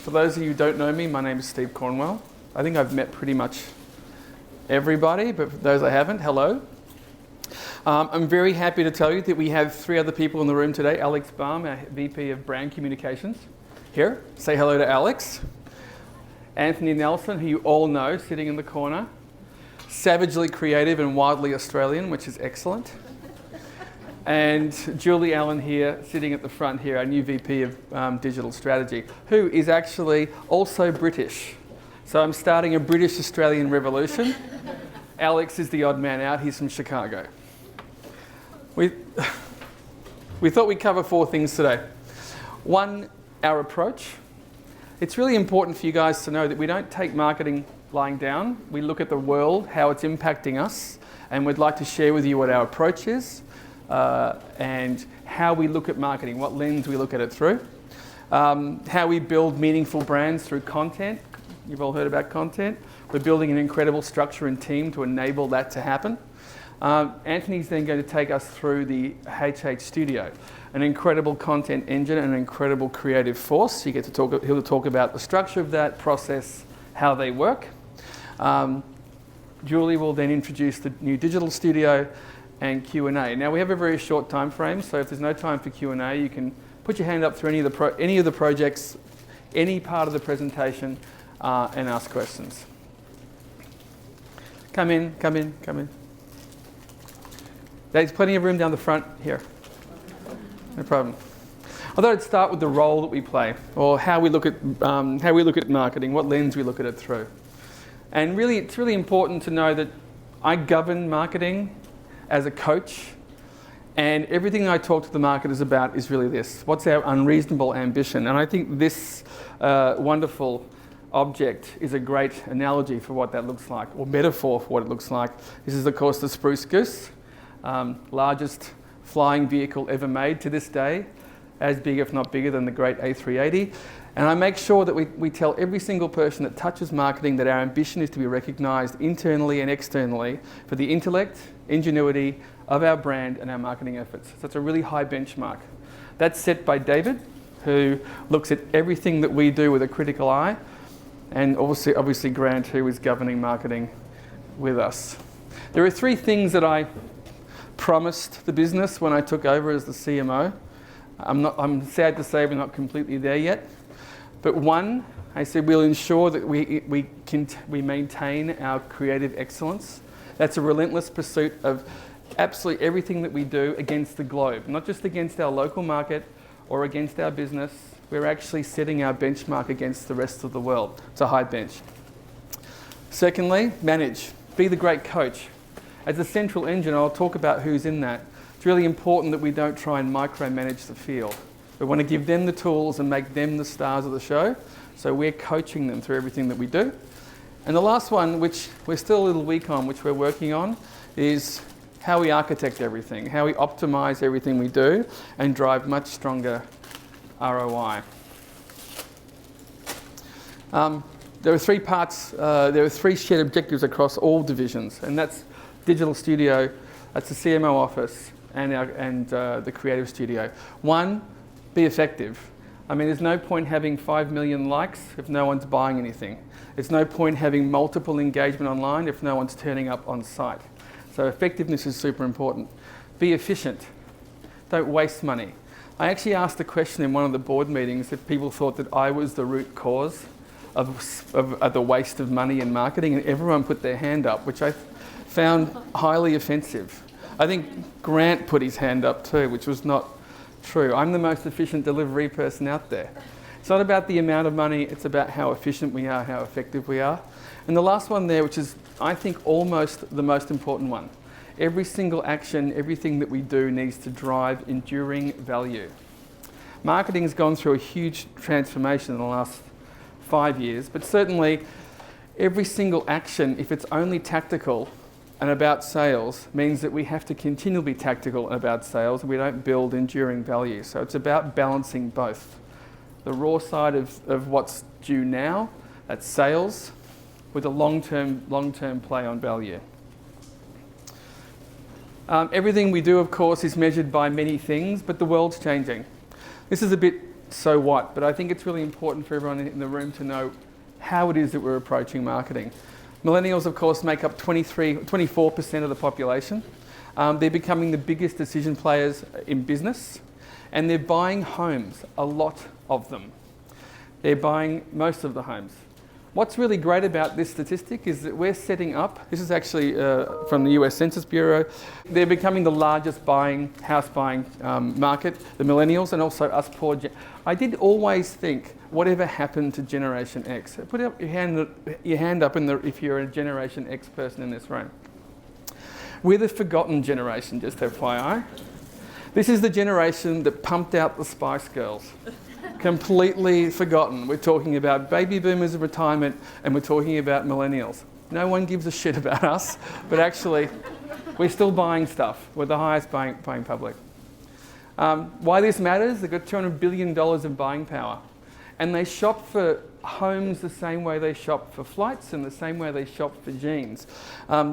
For those of you who don't know me, my name is Steve Cornwell. I think I've met pretty much everybody, but for those I haven't, hello. I'm very happy to tell you that we have 3 other people in the room today. Alex Baum, our VP of Brand Communications, here. Say hello to Alex. Anthony Nelson, who you all know, sitting in the corner. Savagely creative and wildly Australian, which is excellent. And Julie Allen here, sitting at the front here, our new VP of Digital Strategy, who is actually also British. So I'm starting a British-Australian revolution. Alex is the odd man out. He's from Chicago. We thought we'd cover 4 things today. 1, our approach. It's really important for you guys to know that we don't take marketing lying down. We look at the world, how it's impacting us, and we'd like to share with you what our approach is and how we look at marketing, what lens we look at it through, how we build meaningful brands through content. You've all heard about content. We're building an incredible structure and team to enable that to happen. Anthony's then going to take us through the HH Studio, an incredible content engine and an incredible creative force. He'll talk about the structure of that process, how they work. Julie will then introduce the new digital studio and Q&A. Now we have a very short time frame, so if there's no time for Q&A, you can put your hand up through any of the projects, any part of the presentation, and ask questions. Come in. There's plenty of room down the front here. No problem. I thought I'd start with the role that we play, or how we look at marketing, what lens we look at it through. And really, it's really important to know that I govern marketing as a coach, and everything I talk to the marketers about is really this: what's our unreasonable ambition? And I think this wonderful object is a great analogy for what that looks like, or metaphor for what it looks like. This is, of course, the Spruce Goose, largest flying vehicle ever made to this day, as big if not bigger than the great A380. And I make sure that we tell every single person that touches marketing that our ambition is to be recognised internally and externally for the intellect, ingenuity of our brand and our marketing efforts. So it's a really high benchmark. That's set by David, who looks at everything that we do with a critical eye, and obviously Grant, who is governing marketing with us. There are 3 things that I promised the business when I took over as the CMO. I'm sad to say we're not completely there yet. But 1, I said we'll ensure that we maintain our creative excellence. That's a relentless pursuit of absolutely everything that we do against the globe, not just against our local market or against our business. We're actually setting our benchmark against the rest of the world. It's a high bench. Secondly, manage. Be the great coach. As a central engine, I'll talk about who's in that. It's really important that we don't try and micromanage the field. We want to give them the tools and make them the stars of the show. So we're coaching them through everything that we do. And the last one, which we're still a little weak on, which we're working on, is how we architect everything, how we optimize everything we do and drive much stronger ROI. There are 3 parts, there are 3 shared objectives across all divisions, and that's Digital Studio, that's the CMO office, and the Creative Studio. 1, be effective. I mean, there's no point having 5 million likes if no one's buying anything. There's no point having multiple engagement online if no one's turning up on site. So effectiveness is super important. Be efficient. Don't waste money. I actually asked a question in one of the board meetings if people thought that I was the root cause of the waste of money in marketing, and everyone put their hand up, which I found highly offensive. I think Grant put his hand up too, which was not true. I'm the most efficient delivery person out there. It's not about the amount of money, it's about how efficient we are, how effective we are. And the last one there, which is, I think, almost the most important one. Every single action, everything that we do needs to drive enduring value. Marketing has gone through a huge transformation in the last 5 years, but certainly every single action, if it's only tactical and about sales, means that we have to continually be tactical and about sales, and we don't build enduring value. So it's about balancing both. The raw side of what's due now, that's sales, with a long-term play on value. Everything we do, of course, is measured by many things, but the world's changing. This is a bit so what? But I think it's really important for everyone in the room to know how it is that we're approaching marketing. Millennials, of course, make up 24% of the population. They're becoming the biggest decision players in business, and they're buying homes, a lot of them. They're buying most of the homes. What's really great about this statistic is that we're setting up, this is actually from the US Census Bureau, they're becoming the largest house buying market, the millennials, and also us poor. I did always think, whatever happened to Generation X? Put up your hand up if you're a Generation X person in this room. We're the forgotten generation, just FYI. This is the generation that pumped out the Spice Girls. Completely forgotten. We're talking about baby boomers of retirement, and we're talking about millennials. No one gives a shit about us, but actually, we're still buying stuff. We're the highest buying public. Why this matters? They've got $200 billion of buying power. And they shop for homes the same way they shop for flights and the same way they shop for jeans.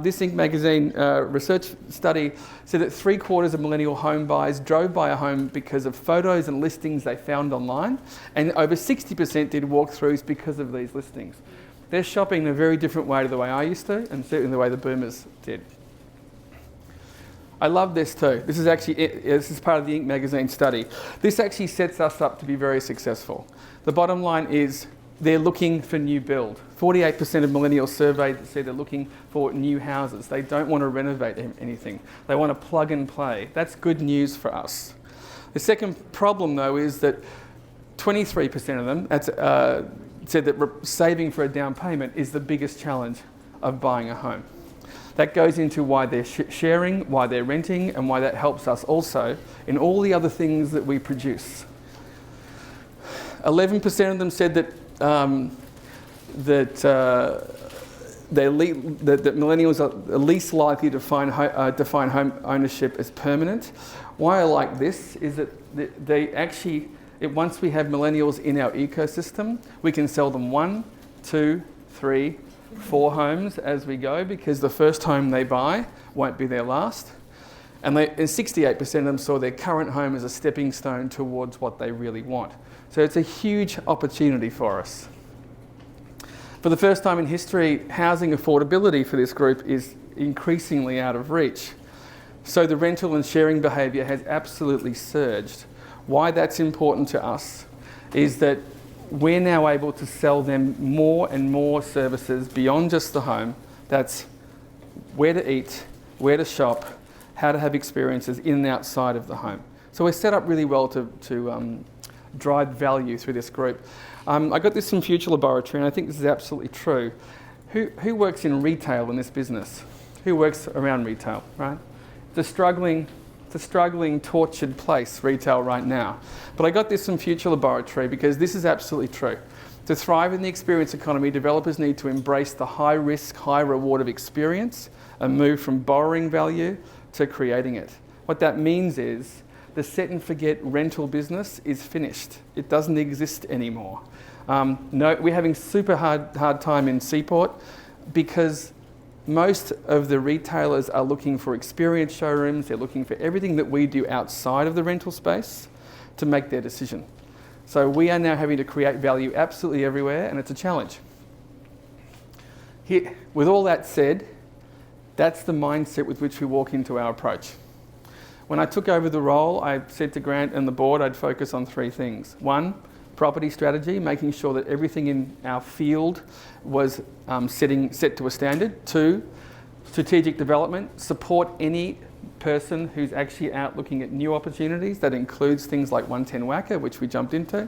This Inc. magazine research study said that 3/4 of millennial home buyers drove by a home because of photos and listings they found online, and over 60% did walkthroughs because of these listings. They're shopping in a very different way to the way I used to, and certainly the way the boomers did. I love this too. This is part of the Inc. magazine study. This actually sets us up to be very successful. The bottom line is they're looking for new build. 48% of millennials surveyed say they're looking for new houses. They don't want to renovate anything. They want to plug and play. That's good news for us. The second problem though is that 23% of them said that saving for a down payment is the biggest challenge of buying a home. That goes into why they're sharing, why they're renting, and why that helps us also in all the other things that we produce. 11% of them said that millennials are least likely to define home ownership as permanent. Why I like this is that once we have millennials in our ecosystem, we can sell them 1, 2, 3, 4 homes as we go, because the first home they buy won't be their last. And 68% of them saw their current home as a stepping stone towards what they really want. So it's a huge opportunity for us. For the first time in history, housing affordability for this group is increasingly out of reach. So the rental and sharing behaviour has absolutely surged. Why that's important to us is that we're now able to sell them more and more services beyond just the home. That's where to eat, where to shop, how to have experiences in and outside of the home. So we're set up really well to drive value through this group. I got this from Future Laboratory, and I think this is absolutely true. Who works in retail in this business? Who works around retail, right? It's a struggling, tortured place, retail right now. But I got this from Future Laboratory because this is absolutely true. To thrive in the experience economy, developers need to embrace the high risk, high reward of experience and move from borrowing value to creating it. What that means is the set and forget rental business is finished. It doesn't exist anymore. We're having super hard time in Seaport because most of the retailers are looking for experience showrooms. They're looking for everything that we do outside of the rental space to make their decision. So we are now having to create value absolutely everywhere, and it's a challenge. Here, with all that said, that's the mindset with which we walk into our approach. When I took over the role, I said to Grant and the board I'd focus on 3 things. 1, property strategy, making sure that everything in our field was set to a standard. 2, strategic development, support any person who's actually out looking at new opportunities. That includes things like 110 Wacker, which we jumped into.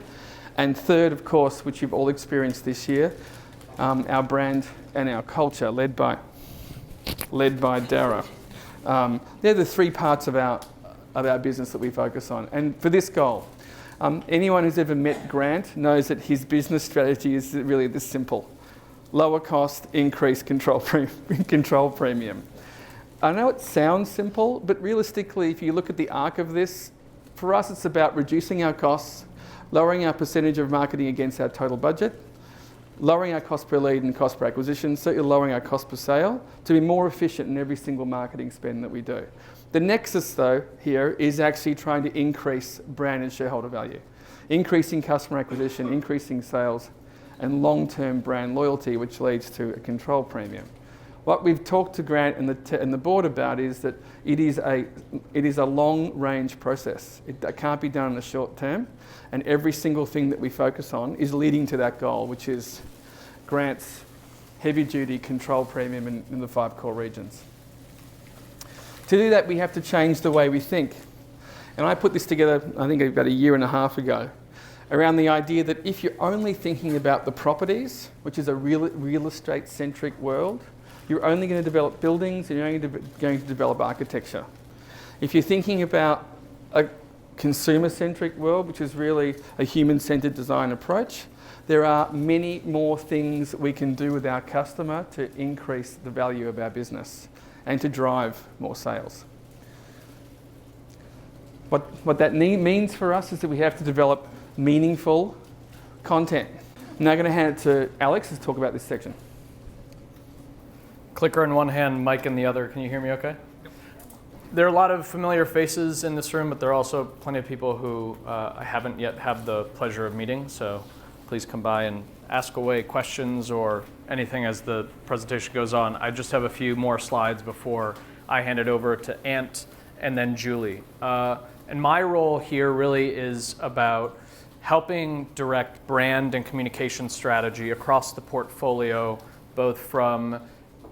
And 3rd, of course, which you've all experienced this year, our brand and our culture, led by Dara. They're the 3 parts of our business that we focus on. And for this goal, anyone who's ever met Grant knows that his business strategy is really this simple. Lower cost, increase control premium. I know it sounds simple, but realistically, if you look at the arc of this, for us it's about reducing our costs, lowering our percentage of marketing against our total budget, lowering our cost per lead and cost per acquisition, so you're lowering our cost per sale to be more efficient in every single marketing spend that we do. The nexus though here is actually trying to increase brand and shareholder value. increasing customer acquisition, increasing sales, and long-term brand loyalty, which leads to a control premium. What we've talked to Grant and the board about is that it is a long-range process. It can't be done in the short term, and every single thing that we focus on is leading to that goal, which is Grant's heavy-duty control premium in the 5 core regions. To do that, we have to change the way we think. And I put this together, I think about a year and a half ago, around the idea that if you're only thinking about the properties, which is a real estate-centric world, you're only going to develop buildings and you're only going to develop architecture. If you're thinking about a consumer-centric world, which is really a human-centered design approach, there are many more things we can do with our customer to increase the value of our business and to drive more sales. What that means for us is that we have to develop meaningful content. I'm now going to hand it to Alex to talk about this section. Clicker in one hand, mic in the other. Can you hear me okay? Yep. There are a lot of familiar faces in this room, but there are also plenty of people who I haven't yet had the pleasure of meeting. So please come by and ask away questions or anything as the presentation goes on. I just have a few more slides before I hand it over to Ant and then Julie. And my role here really is about helping direct brand and communication strategy across the portfolio, both from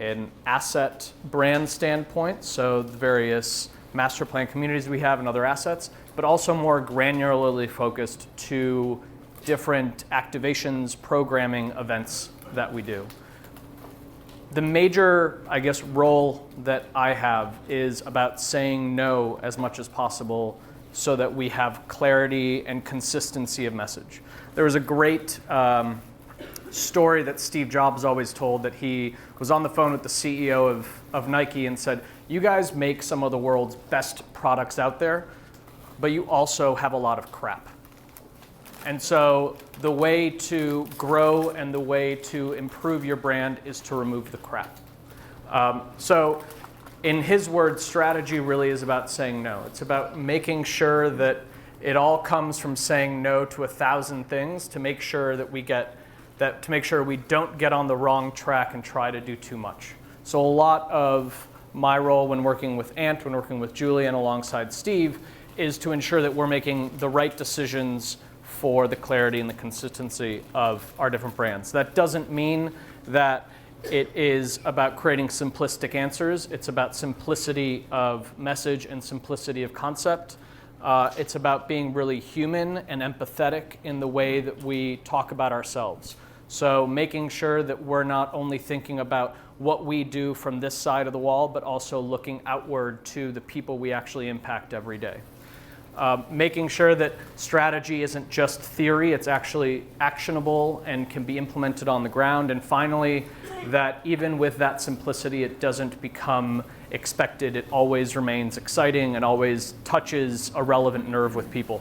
an asset brand standpoint, so the various master plan communities we have and other assets, but also more granularly focused to different activations, programming, events that we do. The major, role that I have is about saying no as much as possible so that we have clarity and consistency of message. There was a great story that Steve Jobs always told, that he was on the phone with the CEO of Nike and said, "You guys make some of the world's best products out there, but you also have a lot of crap. And so the way to grow and the way to improve your brand is to remove the crap." So in his words, strategy really is about saying no. It's about making sure that it all comes from saying no to 1,000 things to make sure that we don't get on the wrong track and try to do too much. So a lot of my role when working with Ant, when working with Julie and alongside Steve, is to ensure that we're making the right decisions for the clarity and the consistency of our different brands. That doesn't mean that it is about creating simplistic answers. It's about simplicity of message and simplicity of concept. It's about being really human and empathetic in the way that we talk about ourselves. So making sure that we're not only thinking about what we do from this side of the wall, but also looking outward to the people we actually impact every day. Making sure that strategy isn't just theory, it's actually actionable and can be implemented on the ground. And finally, that even with that simplicity, it doesn't become expected. It always remains exciting and always touches a relevant nerve with people.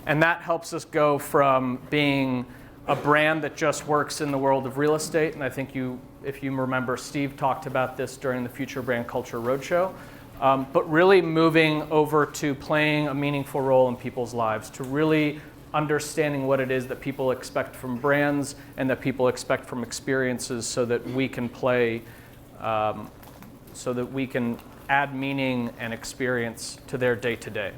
And that helps us go from being a brand that just works in the world of real estate, and I think if you remember, Steve talked about this during the Future Brand Culture Roadshow, but really moving over to playing a meaningful role in people's lives, to really understanding what it is that people expect from brands and that people expect from experiences so that we can so that we can add meaning and experience to their day-to-day.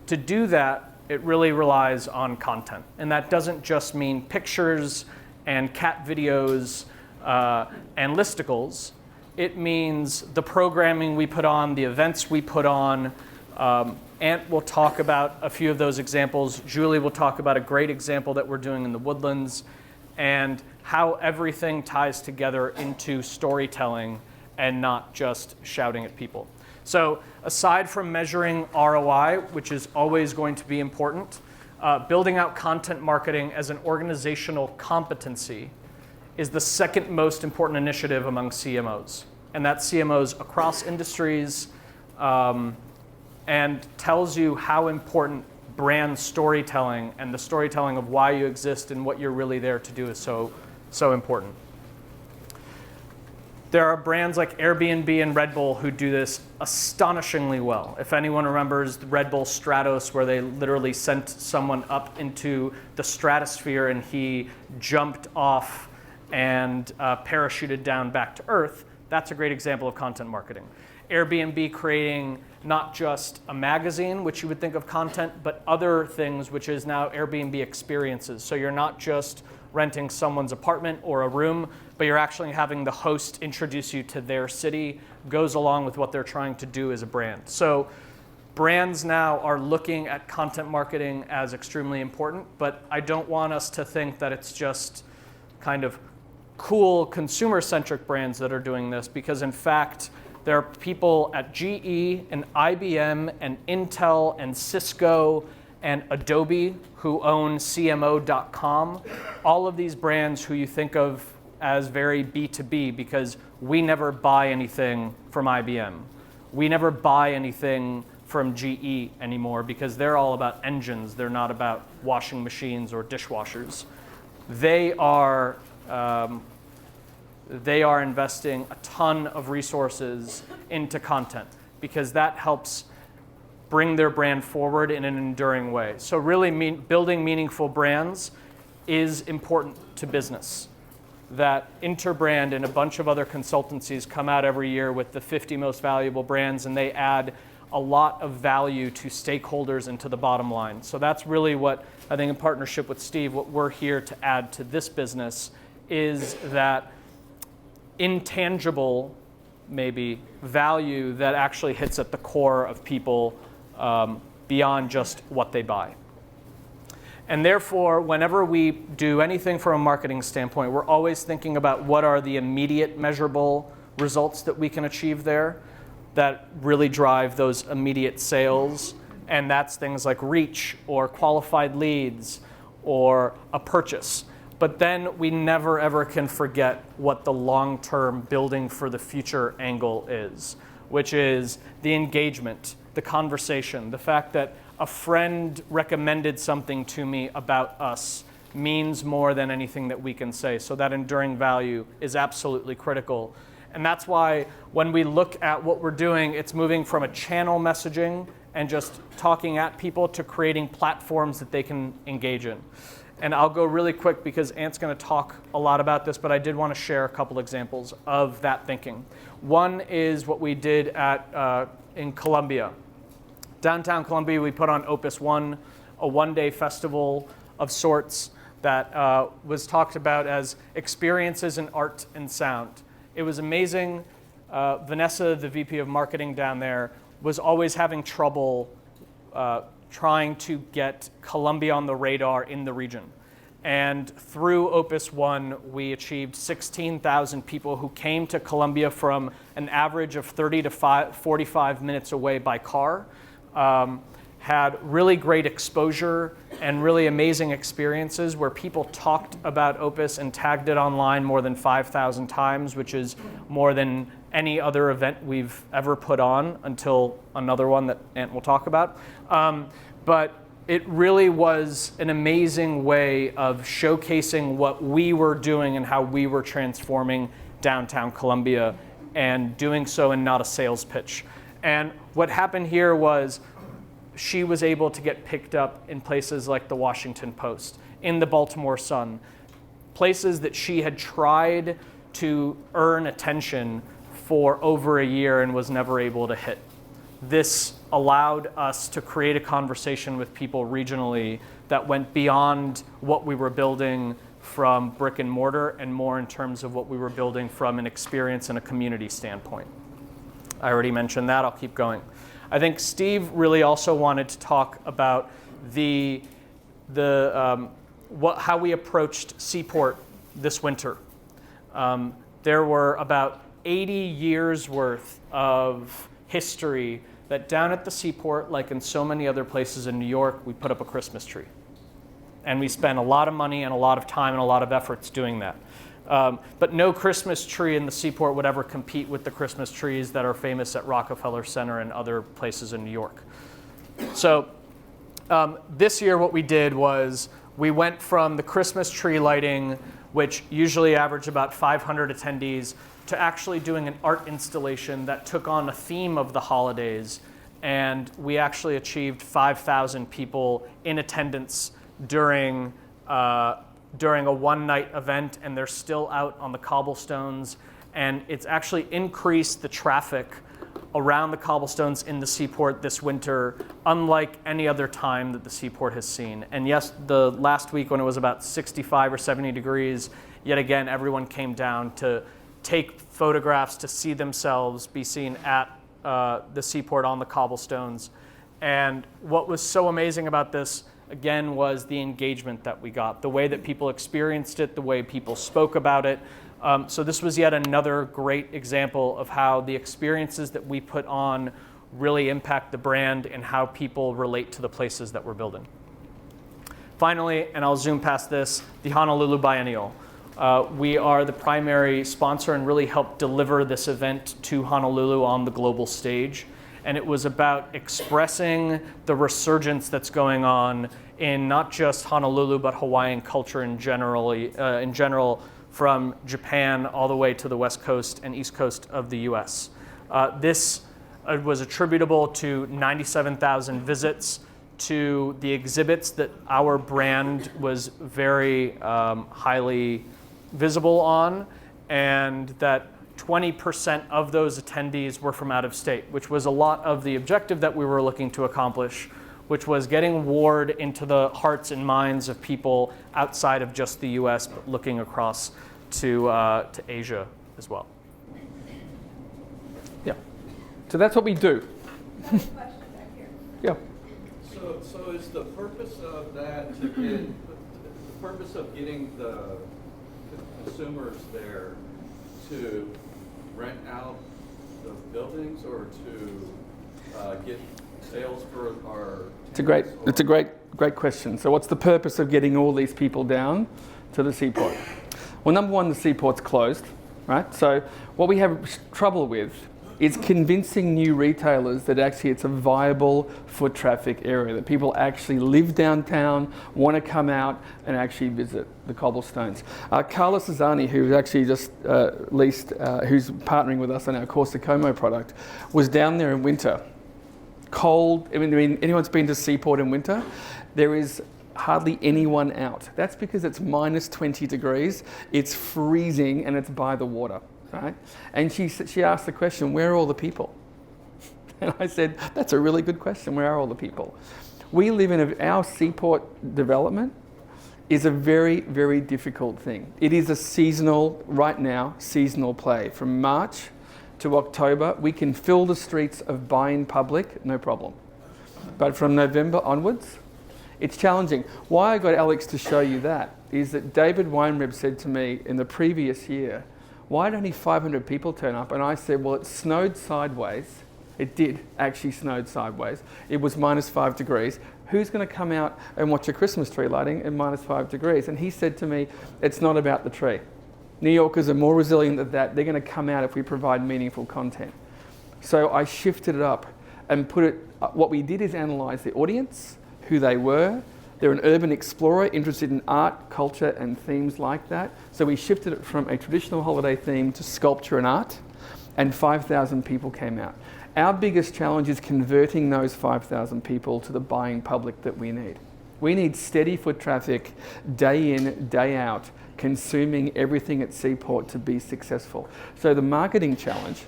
To do that, it really relies on content. And that doesn't just mean pictures and cat videos and listicles. It means the programming we put on, the events we put on. Ant will talk about a few of those examples. Julie will talk about a great example that we're doing in the Woodlands, and how everything ties together into storytelling and not just shouting at people. So aside from measuring ROI, which is always going to be important, building out content marketing as an organizational competency is the second most important initiative among CMOs. And that's CMOs across industries, and tells you how important brand storytelling and the storytelling of why you exist and what you're really there to do is so important. There are brands like Airbnb and Red Bull who do this astonishingly well. If anyone remembers the Red Bull Stratos, where they literally sent someone up into the stratosphere and he jumped off and parachuted down back to Earth, that's a great example of content marketing. Airbnb creating not just a magazine, which you would think of content, but other things, which is now Airbnb experiences. So you're not just renting someone's apartment or a room, but you're actually having the host introduce you to their city, goes along with what they're trying to do as a brand. So brands now are looking at content marketing as extremely important, but I don't want us to think that it's just kind of cool consumer-centric brands that are doing this, because in fact, there are people at GE and IBM and Intel and Cisco and Adobe who own CMO.com, all of these brands who you think of as very B2B, because we never buy anything from IBM. We never buy anything from GE anymore because they're all about engines. They're not about washing machines or dishwashers. They are investing a ton of resources into content because that helps bring their brand forward in an enduring way. So really building meaningful brands is important to business. That Interbrand and a bunch of other consultancies come out every year with the 50 most valuable brands, and they add a lot of value to stakeholders and to the bottom line. So that's really what I think, in partnership with Steve, what we're here to add to this business is that intangible, maybe, value that actually hits at the core of people beyond just what they buy. And therefore, whenever we do anything from a marketing standpoint, we're always thinking about what are the immediate measurable results that we can achieve there that really drive those immediate sales. And that's things like reach or qualified leads or a purchase. But then we never ever can forget what the long-term building for the future angle is, which is the engagement, the conversation, the fact that a friend recommended something to me about us means more than anything that we can say. So that enduring value is absolutely critical. And that's why when we look at what we're doing, it's moving from a channel messaging and just talking at people to creating platforms that they can engage in. And I'll go really quick because Ant's going to talk a lot about this, but I did want to share a couple examples of that thinking. One is what we did in Columbia. Downtown Columbia, we put on Opus One, a one-day festival of sorts that was talked about as experiences in art and sound. It was amazing. Vanessa, the VP of marketing down there, was always having trouble trying to get Columbia on the radar in the region. And through Opus One, we achieved 16,000 people who came to Columbia from an average of 30 to 45 minutes away by car. Had really great exposure and really amazing experiences where people talked about Opus and tagged it online more than 5,000 times, which is more than any other event we've ever put on until another one that Ant will talk about. But it really was an amazing way of showcasing what we were doing and how we were transforming downtown Columbia, and doing so in not a sales pitch. And what happened here was she was able to get picked up in places like the Washington Post, in the Baltimore Sun, places that she had tried to earn attention for over a year and was never able to hit. This allowed us to create a conversation with people regionally that went beyond what we were building from brick and mortar and more in terms of what we were building from an experience and a community standpoint. I already mentioned that, I'll keep going. I think Steve really also wanted to talk about how we approached Seaport this winter. There were about 80 years worth of history that down at the Seaport, like in so many other places in New York, we put up a Christmas tree. And we spent a lot of money and a lot of time and a lot of efforts doing that. But no Christmas tree in the Seaport would ever compete with the Christmas trees that are famous at Rockefeller Center and other places in New York. So this year what we did was we went from the Christmas tree lighting which usually average about 500 attendees, to actually doing an art installation that took on a theme of the holidays. And we actually achieved 5,000 people in attendance during a one-night event, and they're still out on the cobblestones. And it's actually increased the traffic around the cobblestones in the seaport this winter, unlike any other time that the seaport has seen. And yes, the last week when it was about 65 or 70 degrees, yet again, everyone came down to take photographs, to see themselves be seen at the seaport on the cobblestones. And what was so amazing about this, again, was the engagement that we got, the way that people experienced it, the way people spoke about it. So this was yet another great example of how the experiences that we put on really impact the brand and how people relate to the places that we're building. Finally, and I'll zoom past this, the Honolulu Biennial. We are the primary sponsor and really help deliver this event to Honolulu on the global stage. And it was about expressing the resurgence that's going on in not just Honolulu, but Hawaiian culture in general, from Japan all the way to the West Coast and East Coast of the US. This was attributable to 97,000 visits to the exhibits that our brand was very highly visible on, and that 20% of those attendees were from out of state, which was a lot of the objective that we were looking to accomplish, which was getting Ward into the hearts and minds of people outside of just the US, but looking across to Asia as well. Yeah. So that's what we do. Question back here. Yeah. So is the purpose of that to get the purpose of getting the consumers there to rent out the buildings or to get sales for our? It's a great question. So what's the purpose of getting all these people down to the seaport? Well, number one, the seaport's closed, right? So what we have trouble with is convincing new retailers that actually it's a viable foot traffic area, that people actually live downtown, want to come out and actually visit the cobblestones. Carla Cesani, who's actually just who's partnering with us on our Corsa Como product, was down there in winter. Cold, I mean, anyone's been to Seaport in winter, there is hardly anyone out. That's because it's minus 20 degrees, it's freezing, and it's by the water. Right? And she asked the question, where are all the people? And I said, that's a really good question, where are all the people? We live in our seaport development is a very, very difficult thing. It is a seasonal, right now, seasonal play. From March to October, we can fill the streets of Bain Public, no problem. But from November onwards, it's challenging. Why I got Alex to show you that is that David Weinreb said to me in the previous year, why did only 500 people turn up? And I said, well, it snowed sideways. It did actually snowed sideways. It was minus 5 degrees. Who's going to come out and watch a Christmas tree lighting at minus 5 degrees? And he said to me, it's not about the tree. New Yorkers are more resilient than that. They're going to come out if we provide meaningful content. So I shifted it up and put it, what we did is analyze the audience, who they were. They're an urban explorer interested in art, culture, and themes like that. So we shifted it from a traditional holiday theme to sculpture and art, and 5,000 people came out. Our biggest challenge is converting those 5,000 people to the buying public that we need. We need steady foot traffic, day in, day out, consuming everything at Seaport to be successful. So the marketing challenge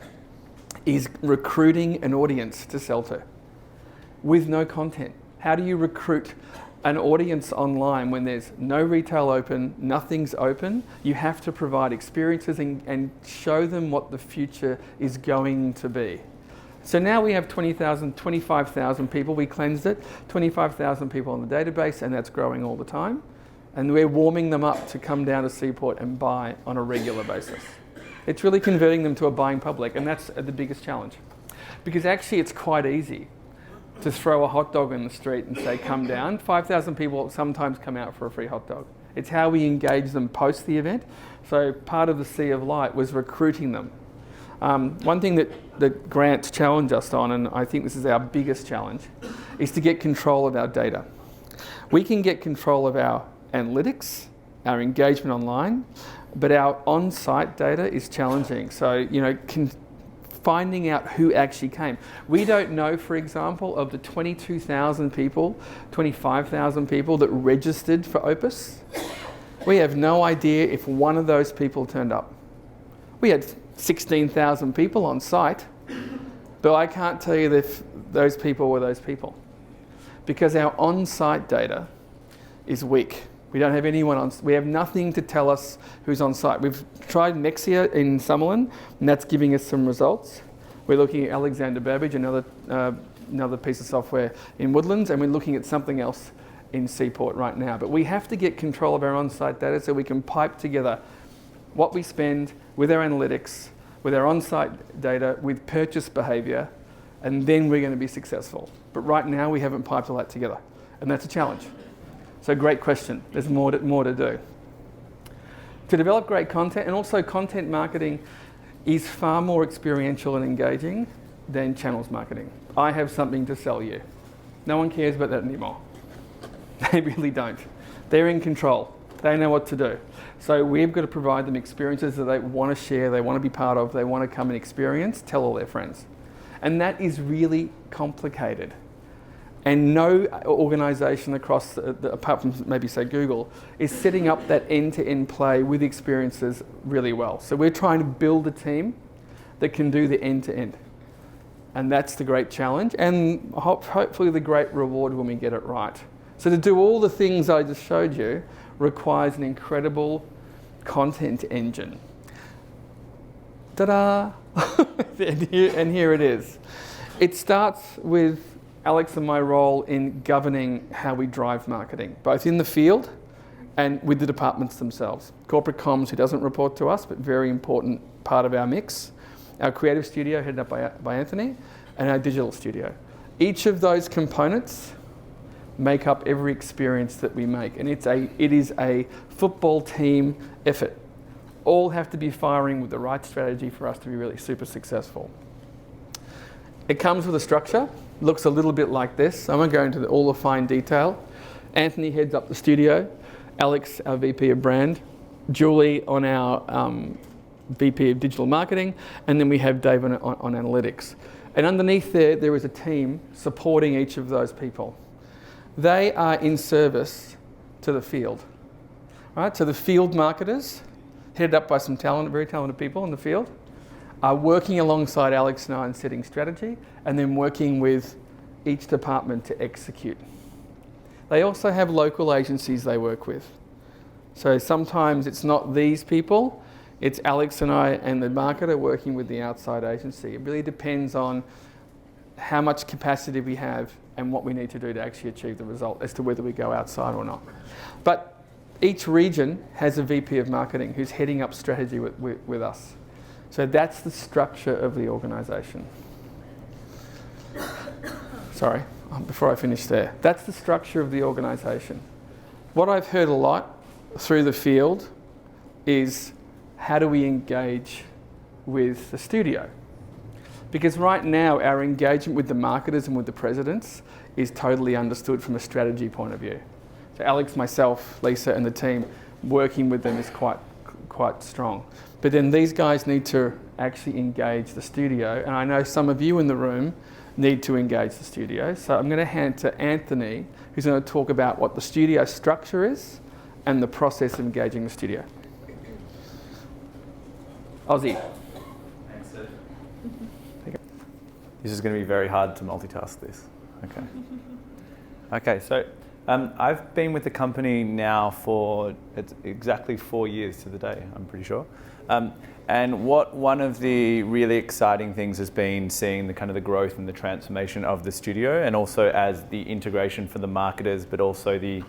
is recruiting an audience to sell to with no content. How do you recruit an audience online when there's no retail open, nothing's open? You have to provide experiences and show them what the future is going to be. So now we have 25,000 people, we cleansed it, 25,000 people on the database, and that's growing all the time. And we're warming them up to come down to Seaport and buy on a regular basis. It's really converting them to a buying public, and that's the biggest challenge. Because actually it's quite easy to throw a hot dog in the street and say, come down. 5,000 people sometimes come out for a free hot dog. It's how we engage them post the event. So part of the Sea of Light was recruiting them. One thing that Grant challenged us on, and I think this is our biggest challenge, is to get control of our data. We can get control of our analytics our engagement online, but our on-site data is challenging. So, you know, finding out who actually came. We don't know, for example, of the 22,000 people, 25,000 people that registered for Opus. We have no idea if one of those people turned up. We had 16,000 people on site, but I can't tell you if those people were those people, because our on-site data is weak. We don't have anyone on. We have nothing to tell us who's on site. We've tried Nexia in Summerlin, and that's giving us some results. We're looking at Alexander Babbage, another piece of software in Woodlands, and we're looking at something else in Seaport right now. But we have to get control of our on-site data so we can pipe together what we spend with our analytics, with our on-site data, with purchase behaviour, and then we're going to be successful. But right now we haven't piped all that together, and that's a challenge. So great question. There's more to do. To develop great content, and also content marketing is far more experiential and engaging than channels marketing. I have something to sell you. No one cares about that anymore. They really don't. They're in control. They know what to do. So we've got to provide them experiences that they want to share, they want to be part of, they want to come and experience, tell all their friends. And that is really complicated. And no organisation across, apart from maybe say Google, is setting up that end-to-end play with experiences really well. So we're trying to build a team that can do the end-to-end. And that's the great challenge, and hopefully the great reward when we get it right. So to do all the things I just showed you requires an incredible content engine. Ta-da! And here it is. It starts with Alex and my role in governing how we drive marketing, both in the field and with the departments themselves. Corporate comms, who doesn't report to us, but very important part of our mix. Our creative studio, headed up by Anthony, and our digital studio. Each of those components make up every experience that we make, and it is a football team effort. All have to be firing with the right strategy for us to be really super successful. It comes with a structure, looks a little bit like this. I won't go into all the fine detail. Anthony heads up the studio, Alex, our VP of brand, Julie on our VP of digital marketing, and then we have Dave on analytics. And underneath there is a team supporting each of those people. They are in service to the field. Right? So the field marketers, headed up by some very talented people in the field, are working alongside Alex and I in setting strategy, and then working with each department to execute. They also have local agencies they work with. So sometimes it's not these people, it's Alex and I and the marketer working with the outside agency. It really depends on how much capacity we have and what we need to do to actually achieve the result as to whether we go outside or not. But each region has a VP of marketing who's heading up strategy with us. So that's the structure of the organisation. Sorry, before I finish there. That's the structure of the organisation. What I've heard a lot through the field is, how do we engage with the studio? Because right now our engagement with the marketers and with the presidents is totally understood from a strategy point of view. So Alex, myself, Lisa and the team working with them is quite strong. But then these guys need to actually engage the studio, and I know some of you in the room need to engage the studio. So I'm going to hand to Anthony, who's going to talk about what the studio structure is and the process of engaging the studio. Aussie. Thanks, Sid. This is going to be very hard to multitask this. Okay. Okay, so I've been with the company now for exactly 4 years to the day, I'm pretty sure. And one of the really exciting things has been seeing the kind of the growth and the transformation of the studio, and also as the integration for the marketers, but also the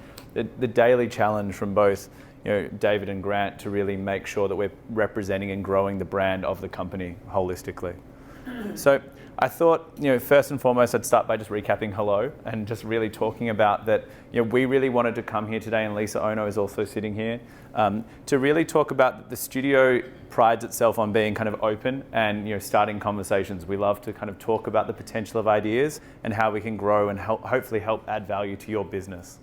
daily challenge from both David and Grant to really make sure that we're representing and growing the brand of the company holistically. So I thought, first and foremost, I'd start by just recapping hello and just really talking about that, we really wanted to come here today, and Lisa Ono is also sitting here, to really talk about that the studio prides itself on being kind of open and, starting conversations. We love to kind of talk about the potential of ideas and how we can grow and hopefully help add value to your business.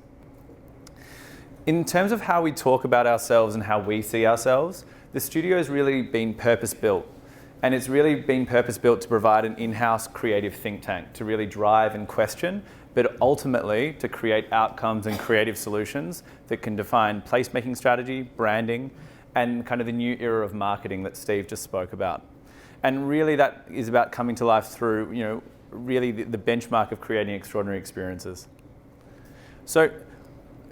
in terms of how we talk about ourselves and how we see ourselves, the studio has really been purpose-built. And it's really been purpose-built to provide an in-house creative think tank, to really drive and question, but ultimately to create outcomes and creative solutions that can define placemaking strategy, branding, and kind of the new era of marketing that Steve just spoke about. And really that is about coming to life through, really the benchmark of creating extraordinary experiences. So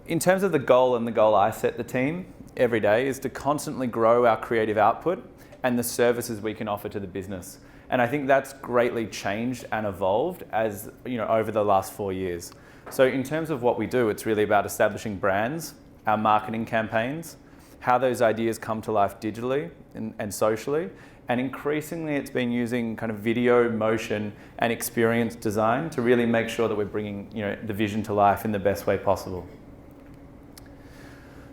in terms of the goal, and the goal I set the team every day is to constantly grow our creative output and the services we can offer to the business. And I think that's greatly changed and evolved as, over the last 4 years. So in terms of what we do, it's really about establishing brands, our marketing campaigns, how those ideas come to life digitally and socially. And increasingly it's been using kind of video, motion, and experience design to really make sure that we're bringing, the vision to life in the best way possible.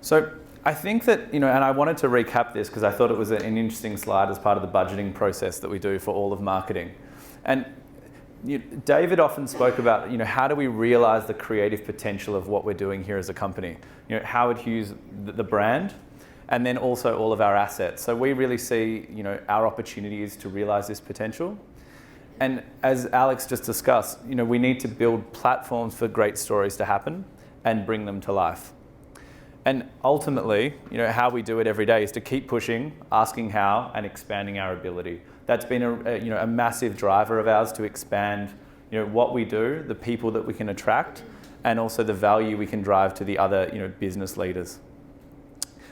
So I think that, and I wanted to recap this because I thought it was an interesting slide as part of the budgeting process that we do for all of marketing. And David often spoke about, how do we realize the creative potential of what we're doing here as a company? Howard Hughes, the brand, and then also all of our assets. So we really see, our opportunities to realize this potential. And as Alex just discussed, we need to build platforms for great stories to happen and bring them to life. And ultimately, how we do it every day is to keep pushing, asking how, and expanding our ability. That's been a massive driver of ours to expand, what we do, the people that we can attract, and also the value we can drive to the other, business leaders.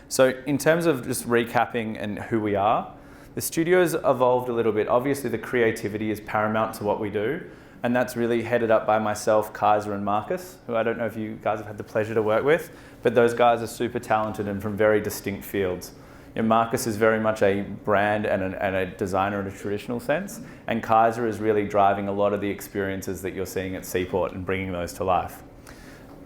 So in terms of just recapping and who we are, the studio's evolved a little bit. Obviously, the creativity is paramount to what we do. And that's really headed up by myself, Kaiser, and Marcus, who I don't know if you guys have had the pleasure to work with, but those guys are super talented and from very distinct fields. Marcus is very much a brand and a designer in a traditional sense, and Kaiser is really driving a lot of the experiences that you're seeing at Seaport and bringing those to life.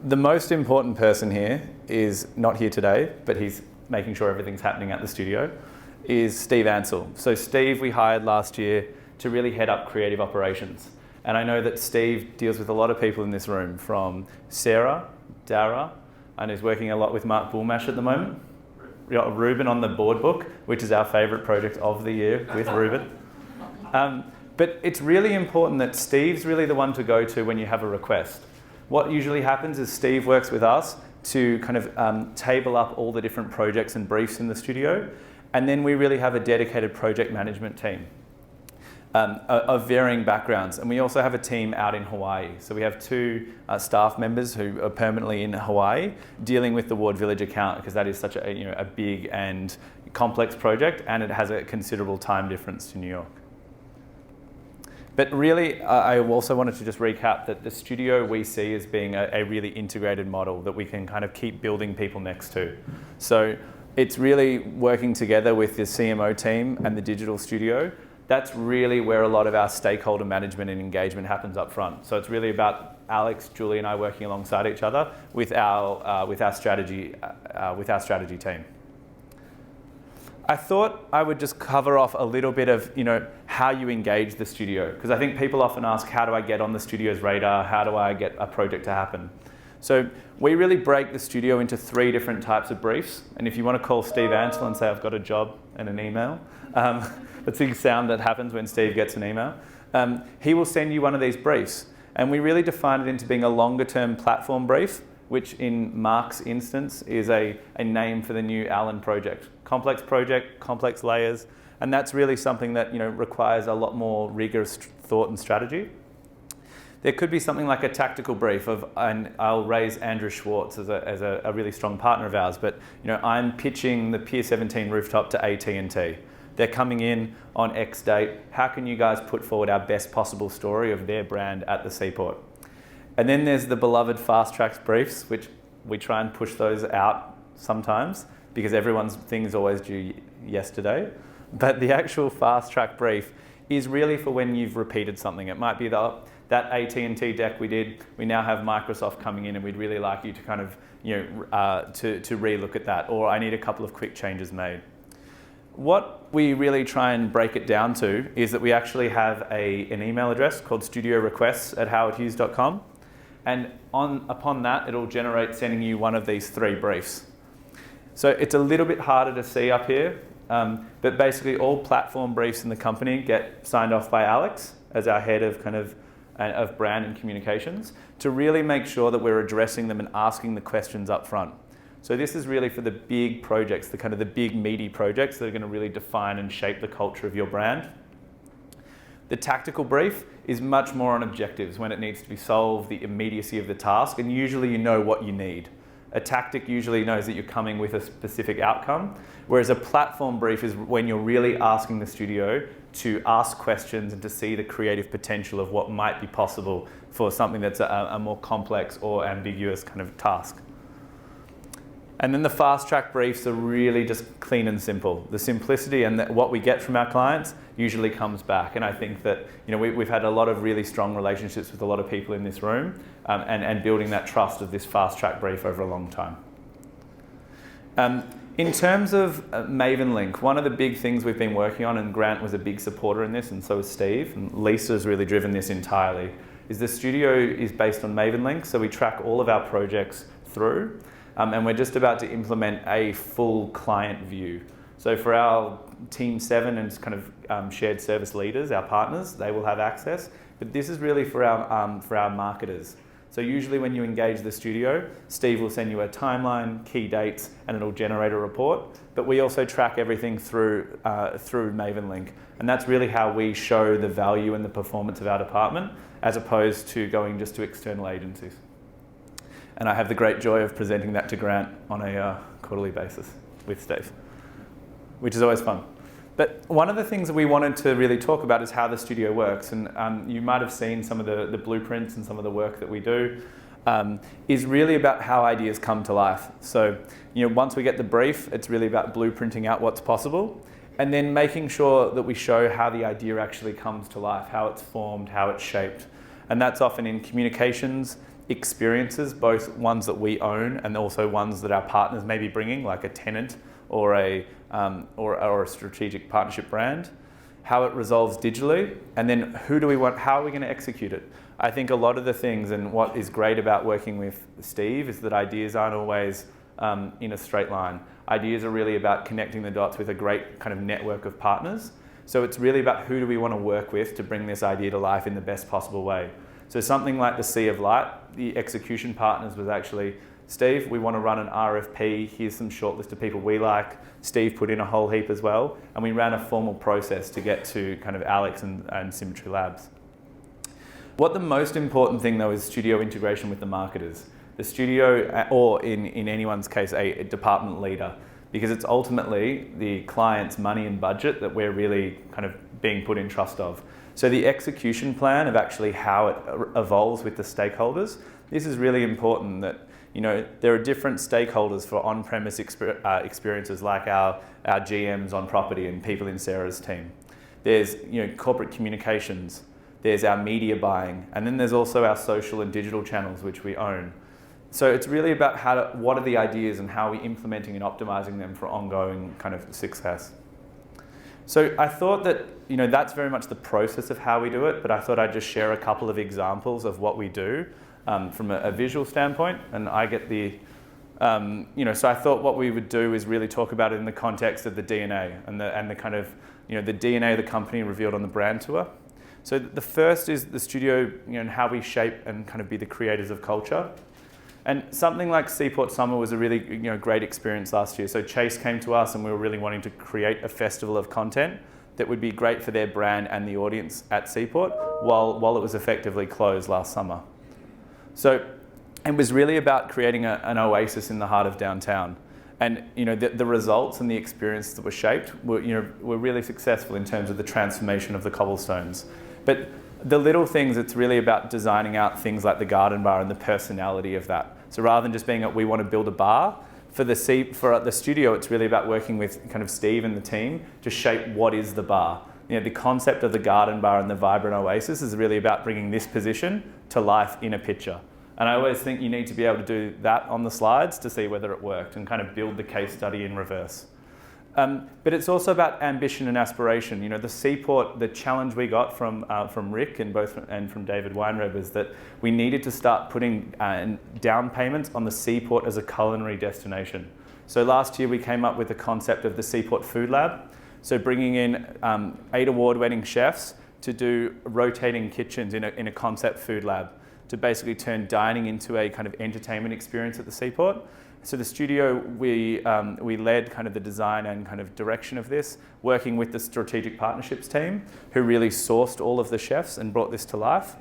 The most important person here is not here today, but he's making sure everything's happening at the studio, is Steve Ansell. So Steve we hired last year to really head up creative operations. And I know that Steve deals with a lot of people in this room, from Sarah, Dara, and is working a lot with Mark Bullmash at the moment. Ruben on the board book, which is our favourite project of the year with Ruben. But it's really important that Steve's really the one to go to when you have a request. What usually happens is Steve works with us to kind of table up all the different projects and briefs in the studio, and then we really have a dedicated project management team. Of varying backgrounds, and we also have a team out in Hawaii. So we have 2 staff members who are permanently in Hawaii dealing with the Ward Village account, because that is such a big and complex project, and it has a considerable time difference to New York. But really, I also wanted to just recap that the studio we see as being a really integrated model that we can kind of keep building people next to. So it's really working together with the CMO team and the digital studio. That's really where a lot of our stakeholder management and engagement happens up front. So it's really about Alex, Julie, and I working alongside each other with our strategy team. I thought I would just cover off a little bit of how you engage the studio, because I think people often ask, how do I get on the studio's radar? How do I get a project to happen? So we really break the studio into 3 different types of briefs. And if you want to call Steve Ansell and say, I've got a job and an email, that's the sound that happens when Steve gets an email. He will send you one of these briefs. And we really define it into being a longer term platform brief, which in Mark's instance is a name for the new Allen project. Complex, complex layers. And that's really something that requires a lot more rigorous thought and strategy. There could be something like a tactical brief and I'll raise Andrew Schwartz as a really strong partner of ours, but I'm pitching the Pier 17 rooftop to AT&T. They're coming in on X date. How can you guys put forward our best possible story of their brand at the Seaport? And then there's the beloved fast tracks briefs, which we try and push those out sometimes because everyone's thing is always due yesterday. But the actual fast track brief is really for when you've repeated something. It might be that AT&T deck we did, we now have Microsoft coming in and we'd really like you to kind of, to re-look at that, or I need a couple of quick changes made. What we really try and break it down to is that we actually have an email address called studiorequests@howardhughes.com. And upon that, it'll generate sending you one of these 3 briefs. So it's a little bit harder to see up here, but basically all platform briefs in the company get signed off by Alex as our head of of brand and communications to really make sure that we're addressing them and asking the questions up front. So this is really for the big projects, the big meaty projects that are going to really define and shape the culture of your brand. The tactical brief is much more on objectives, when it needs to be solved, the immediacy of the task, and usually you know what you need. A tactic usually knows that you're coming with a specific outcome, whereas a platform brief is when you're really asking the studio to ask questions and to see the creative potential of what might be possible for something that's a more complex or ambiguous kind of task. And then the fast track briefs are really just clean and simple. The simplicity and what we get from our clients usually comes back. And I think that we've had a lot of really strong relationships with a lot of people in this room and building that trust of this fast track brief over a long time. In terms of Maven Link, one of the big things we've been working on, and Grant was a big supporter in this, and so is Steve, and Lisa's really driven this entirely, is the studio is based on Maven Link, so we track all of our projects through. And we're just about to implement a full client view. So for our Team 7 and kind of shared service leaders, our partners, they will have access. But this is really for our marketers. So usually when you engage the studio, Steve will send you a timeline, key dates, and it'll generate a report. But we also track everything through Maven Link. And that's really how we show the value and the performance of our department, as opposed to going just to external agencies. And I have the great joy of presenting that to Grant on a quarterly basis with Steve, which is always fun. But one of the things that we wanted to really talk about is how the studio works. And you might have seen some of the blueprints and some of the work that we do is really about how ideas come to life. So once we get the brief, it's really about blueprinting out what's possible and then making sure that we show how the idea actually comes to life, how it's formed, how it's shaped. And that's often in communications, experiences, both ones that we own and also ones that our partners may be bringing, like a tenant or a strategic partnership brand, how it resolves digitally, and then how are we going to execute it? I think a lot of the things, and what is great about working with Steve, is that ideas aren't always in a straight line. Ideas are really about connecting the dots with a great kind of network of partners. So it's really about who do we want to work with to bring this idea to life in the best possible way. So something like the Sea of Light, the execution partners was actually, Steve, we want to run an RFP, here's some short list of people we like. Steve put in a whole heap as well, and we ran a formal process to get to kind of Alex and Symmetry Labs. What the most important thing though is studio integration with the marketers. The studio, or in anyone's case, a department leader, because it's ultimately the client's money and budget that we're really kind of being put in trust of. So the execution plan of actually how it evolves with the stakeholders, this is really important that there are different stakeholders for on-premise experiences like our GMs on property and people in Sarah's team. There's corporate communications, there's our media buying, and then there's also our social and digital channels which we own. So it's really about what are the ideas and how are we implementing and optimizing them for ongoing kind of success. So I thought that that's very much the process of how we do it, but I thought I'd just share a couple of examples of what we do from a visual standpoint, and I get the, so I thought what we would do is really talk about it in the context of the DNA and the kind of, the DNA of the company revealed on the brand tour. So the first is the studio, and how we shape and kind of be the creators of culture. And something like Seaport Summer was a really great experience last year. So Chase came to us and we were really wanting to create a festival of content that would be great for their brand and the audience at Seaport while it was effectively closed last summer. So it was really about creating an oasis in the heart of downtown. And the results and the experiences that were shaped were really successful in terms of the transformation of the cobblestones. But the little things, it's really about designing out things like the garden bar and the personality of that. So rather than just being we want to build a bar, for the studio, it's really about working with kind of Steve and the team to shape what is the bar. The concept of the garden bar and the vibrant oasis is really about bringing this position to life in a picture. And I always think you need to be able to do that on the slides to see whether it worked and kind of build the case study in reverse. But it's also about ambition and aspiration. You know, the Seaport, the challenge we got from Rick and from David Weinreb is that we needed to start putting down payments on the Seaport as a culinary destination. So last year we came up with the concept of the Seaport Food Lab. So bringing in 8 award-winning chefs to do rotating kitchens in a concept food lab to basically turn dining into a kind of entertainment experience at the Seaport. So the studio, we led kind of the design and kind of direction of this, working with the strategic partnerships team, who really sourced all of the chefs and brought this to life.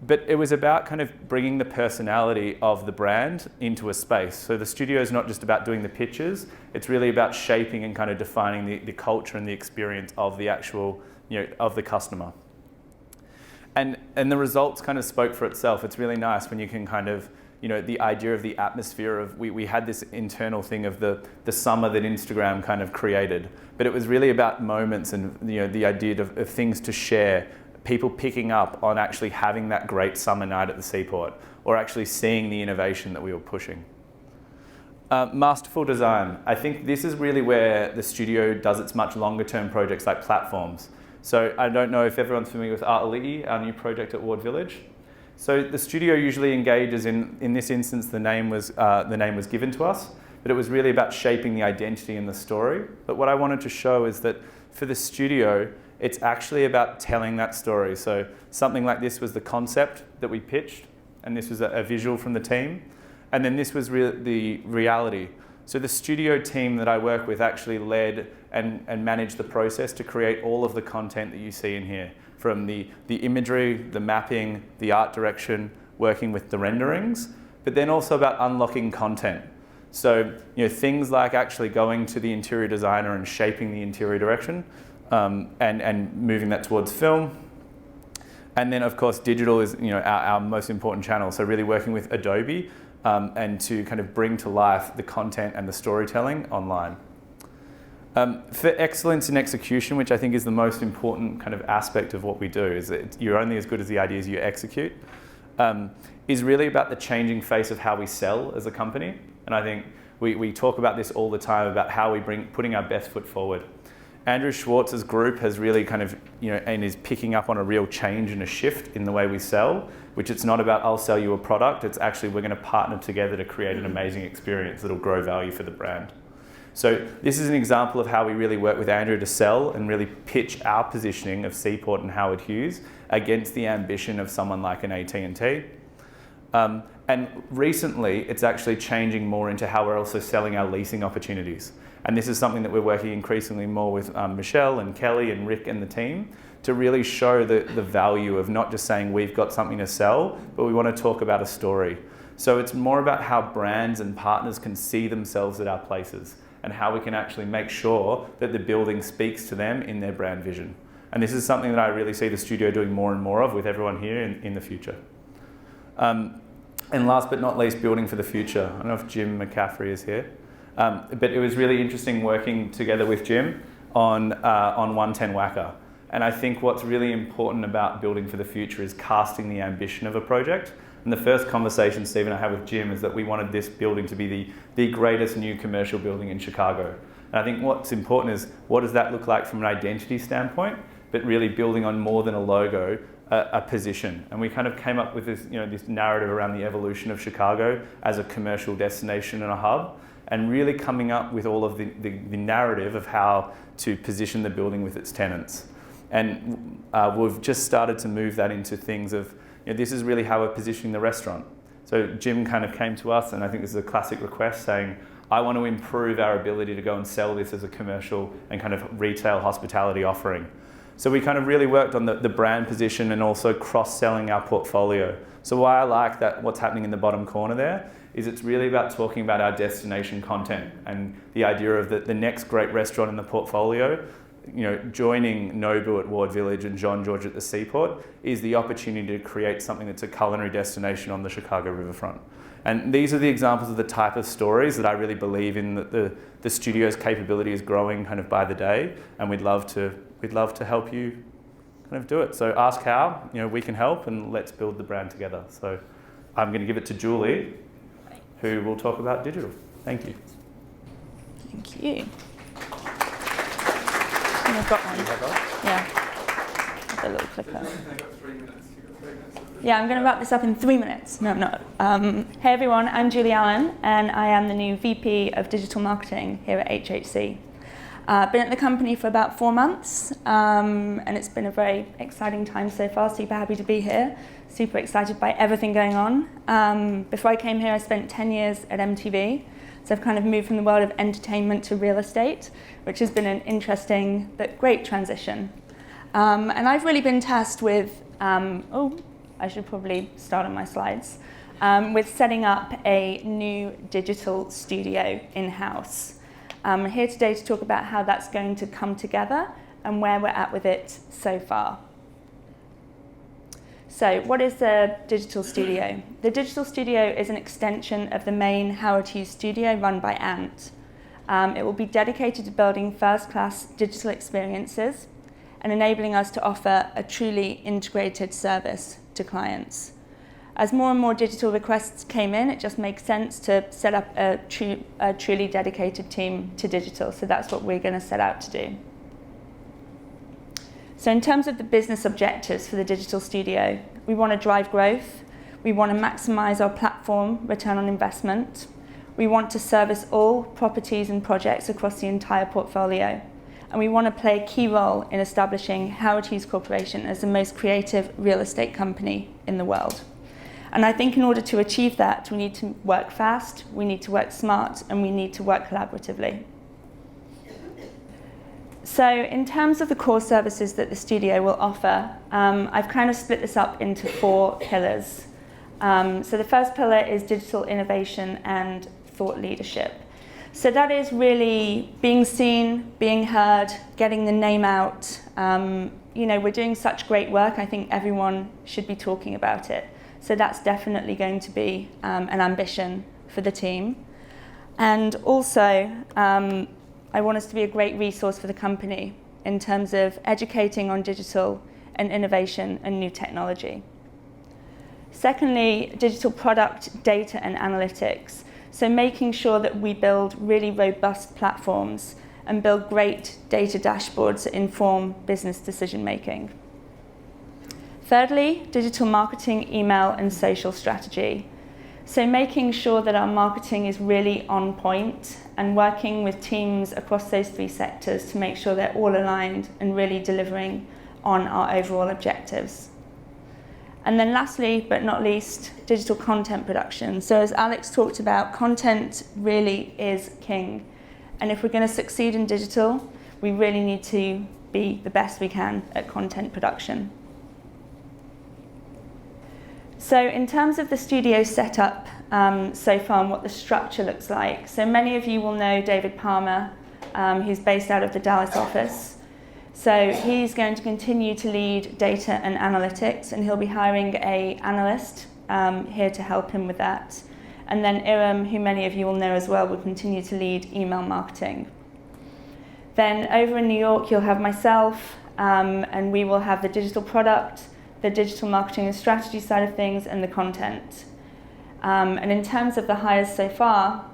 But it was about kind of bringing the personality of the brand into a space. So the studio is not just about doing the pitches, it's really about shaping and kind of defining the culture and the experience of the actual, of the customer. And the results kind of spoke for itself. It's really nice when you can kind of, the idea of the atmosphere of, we had this internal thing of the summer that Instagram kind of created, but it was really about moments and, the idea of things to share, people picking up on actually having that great summer night at the Seaport, or actually seeing the innovation that we were pushing. Masterful design. I think this is really where the studio does its much longer term projects like platforms. So I don't know if everyone's familiar with Art Alii, our new project at Ward Village. So the studio usually engages in this instance, the name was given to us, but it was really about shaping the identity and the story. But what I wanted to show is that for the studio, it's actually about telling that story. So something like this was the concept that we pitched, and this was a visual from the team. And then this was the reality. So the studio team that I work with actually led and managed the process to create all of the content that you see in here, from the imagery, the mapping, the art direction, working with the renderings, but then also about unlocking content. So things like actually going to the interior designer and shaping the interior direction, and moving that towards film. And then of course digital is our most important channel. So really working with Adobe and to kind of bring to life the content and the storytelling online. For excellence in execution, which I think is the most important kind of aspect of what we do, is that you're only as good as the ideas you execute, is really about the changing face of how we sell as a company. And I think we talk about this all the time, about how we putting our best foot forward. Andrew Schwartz's group has really kind of, and is picking up on a real change and a shift in the way we sell, which it's not about I'll sell you a product, it's actually we're going to partner together to create an amazing experience that'll grow value for the brand. So this is an example of how we really work with Andrew to sell and really pitch our positioning of Seaport and Howard Hughes against the ambition of someone like an AT&T. And recently, it's actually changing more into how we're also selling our leasing opportunities. And this is something that we're working increasingly more with Michelle and Kelly and Rick and the team to really show the value of not just saying we've got something to sell, but we want to talk about a story. So it's more about how brands and partners can see themselves at our places and how we can actually make sure that the building speaks to them in their brand vision. And this is something that I really see the studio doing more and more of with everyone here in the future. And last but not least, building for the future. I don't know if Jim McCaffrey is here, but it was really interesting working together with Jim on 110 Wacker. And I think what's really important about building for the future is casting the ambition of a project. And the first conversation Steve and I had with Jim is that we wanted this building to be the greatest new commercial building in Chicago. And I think what's important is what does that look like from an identity standpoint, but really building on more than a logo, a position. And we kind of came up with this, this narrative around the evolution of Chicago as a commercial destination and a hub, and really coming up with all of the narrative of how to position the building with its tenants. And we've just started to move that into things of, this is really how we're positioning the restaurant. So Jim kind of came to us, and I think this is a classic request saying, I want to improve our ability to go and sell this as a commercial and kind of retail hospitality offering. So we kind of really worked on the brand position and also cross-selling our portfolio. So why I like that, what's happening in the bottom corner there, is it's really about talking about our destination content and the idea of the next great restaurant in the portfolio, joining Nobu at Ward Village and John George at the Seaport is the opportunity to create something that's a culinary destination on the Chicago riverfront. And these are the examples of the type of stories that I really believe in, that the studio's capability is growing kind of by the day, and we'd love to help you kind of do it. So ask how, we can help, and let's build the brand together. So I'm going to give it to Julie, who will talk about digital. Thank you. Thank you. think I've got one. Yeah. The little clicker. Yeah, I'm going to wrap this up in 3 minutes. No, I'm not. Hey everyone, I'm Julie Allen, and I am the new VP of Digital Marketing here at HHC. Been at the company for about 4 months, and it's been a very exciting time so far. Super happy to be here. Super excited by everything going on. Before I came here, I spent 10 years at MTV. So I've kind of moved from the world of entertainment to real estate, which has been an interesting but great transition. And I've really been tasked with, I should probably start on my slides, with setting up a new digital studio in-house. I'm here today to talk about how that's going to come together and where we're at with it so far. So what is the digital studio? The digital studio is an extension of the main Howard Hughes studio run by Ant. It will be dedicated to building first-class digital experiences and enabling us to offer a truly integrated service to clients. As more and more digital requests came in, it just makes sense to set up a truly dedicated team to digital. So that's what we're going to set out to do. So in terms of the business objectives for the digital studio, we want to drive growth. We want to maximize our platform return on investment. We want to service all properties and projects across the entire portfolio. And we want to play a key role in establishing Howard Hughes Corporation as the most creative real estate company in the world. And I think in order to achieve that, we need to work fast, we need to work smart, and we need to work collaboratively. So in terms of the core services that the studio will offer, I've kind of split this up into 4 pillars. So the first pillar is digital innovation and thought leadership. So that is really being seen, being heard, getting the name out. We're doing such great work, I think everyone should be talking about it. So that's definitely going to be an ambition for the team. And also, I want us to be a great resource for the company in terms of educating on digital and innovation and new technology. Secondly, digital product, data and analytics. So making sure that we build really robust platforms and build great data dashboards that inform business decision making. Thirdly, digital marketing, email and social strategy. So making sure that our marketing is really on point and working with teams across those 3 sectors to make sure they're all aligned and really delivering on our overall objectives. And then lastly, but not least, digital content production. So as Alex talked about, content really is king. And if we're going to succeed in digital, we really need to be the best we can at content production. So in terms of the studio setup so far and what the structure looks like, so many of you will know David Palmer, who's based out of the Dallas office. So he's going to continue to lead data and analytics, and he'll be hiring an analyst here to help him with that. And then Iram, who many of you will know as well, will continue to lead email marketing. Then over in New York, you'll have myself, and we will have the digital product, the digital marketing and strategy side of things, and the content. And in terms of the hires so far,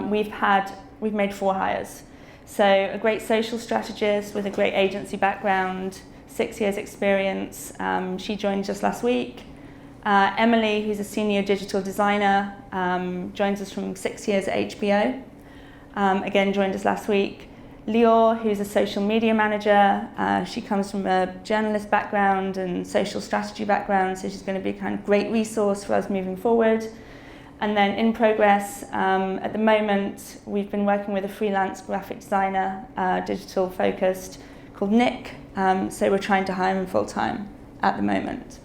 we've made 4 hires. So a great social strategist with a great agency background, 6 years experience. She joined just last week. Emily, who's a senior digital designer, joins us from 6 years at HBO. Again, joined us last week. Lior, who's a social media manager. She comes from a journalist background and social strategy background, so she's going to be a kind of great resource for us moving forward. And then in progress, at the moment, we've been working with a freelance graphic designer, digital focused, called Nick. So we're trying to hire him full time at the moment.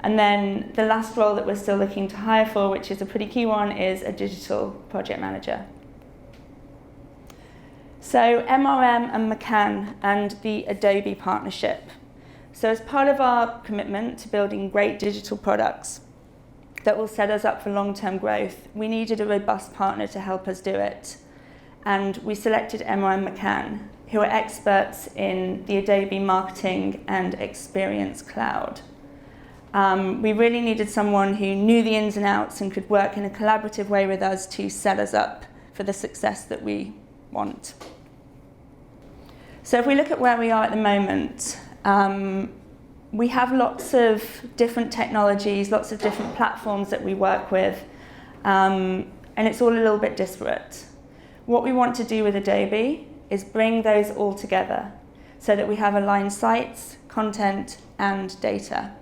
And then the last role that we're still looking to hire for, which is a pretty key one, is a digital project manager. So MRM and McCann and the Adobe partnership. So as part of our commitment to building great digital products that will set us up for long-term growth, we needed a robust partner to help us do it. And we selected MRM McCann, who are experts in the Adobe Marketing and Experience Cloud. We really needed someone who knew the ins and outs and could work in a collaborative way with us to set us up for the success that we want. So if we look at where we are at the moment, we have lots of different technologies, lots of different platforms that we work with, and it's all a little bit disparate. What we want to do with Adobe is bring those all together so that we have aligned sites, content, and data.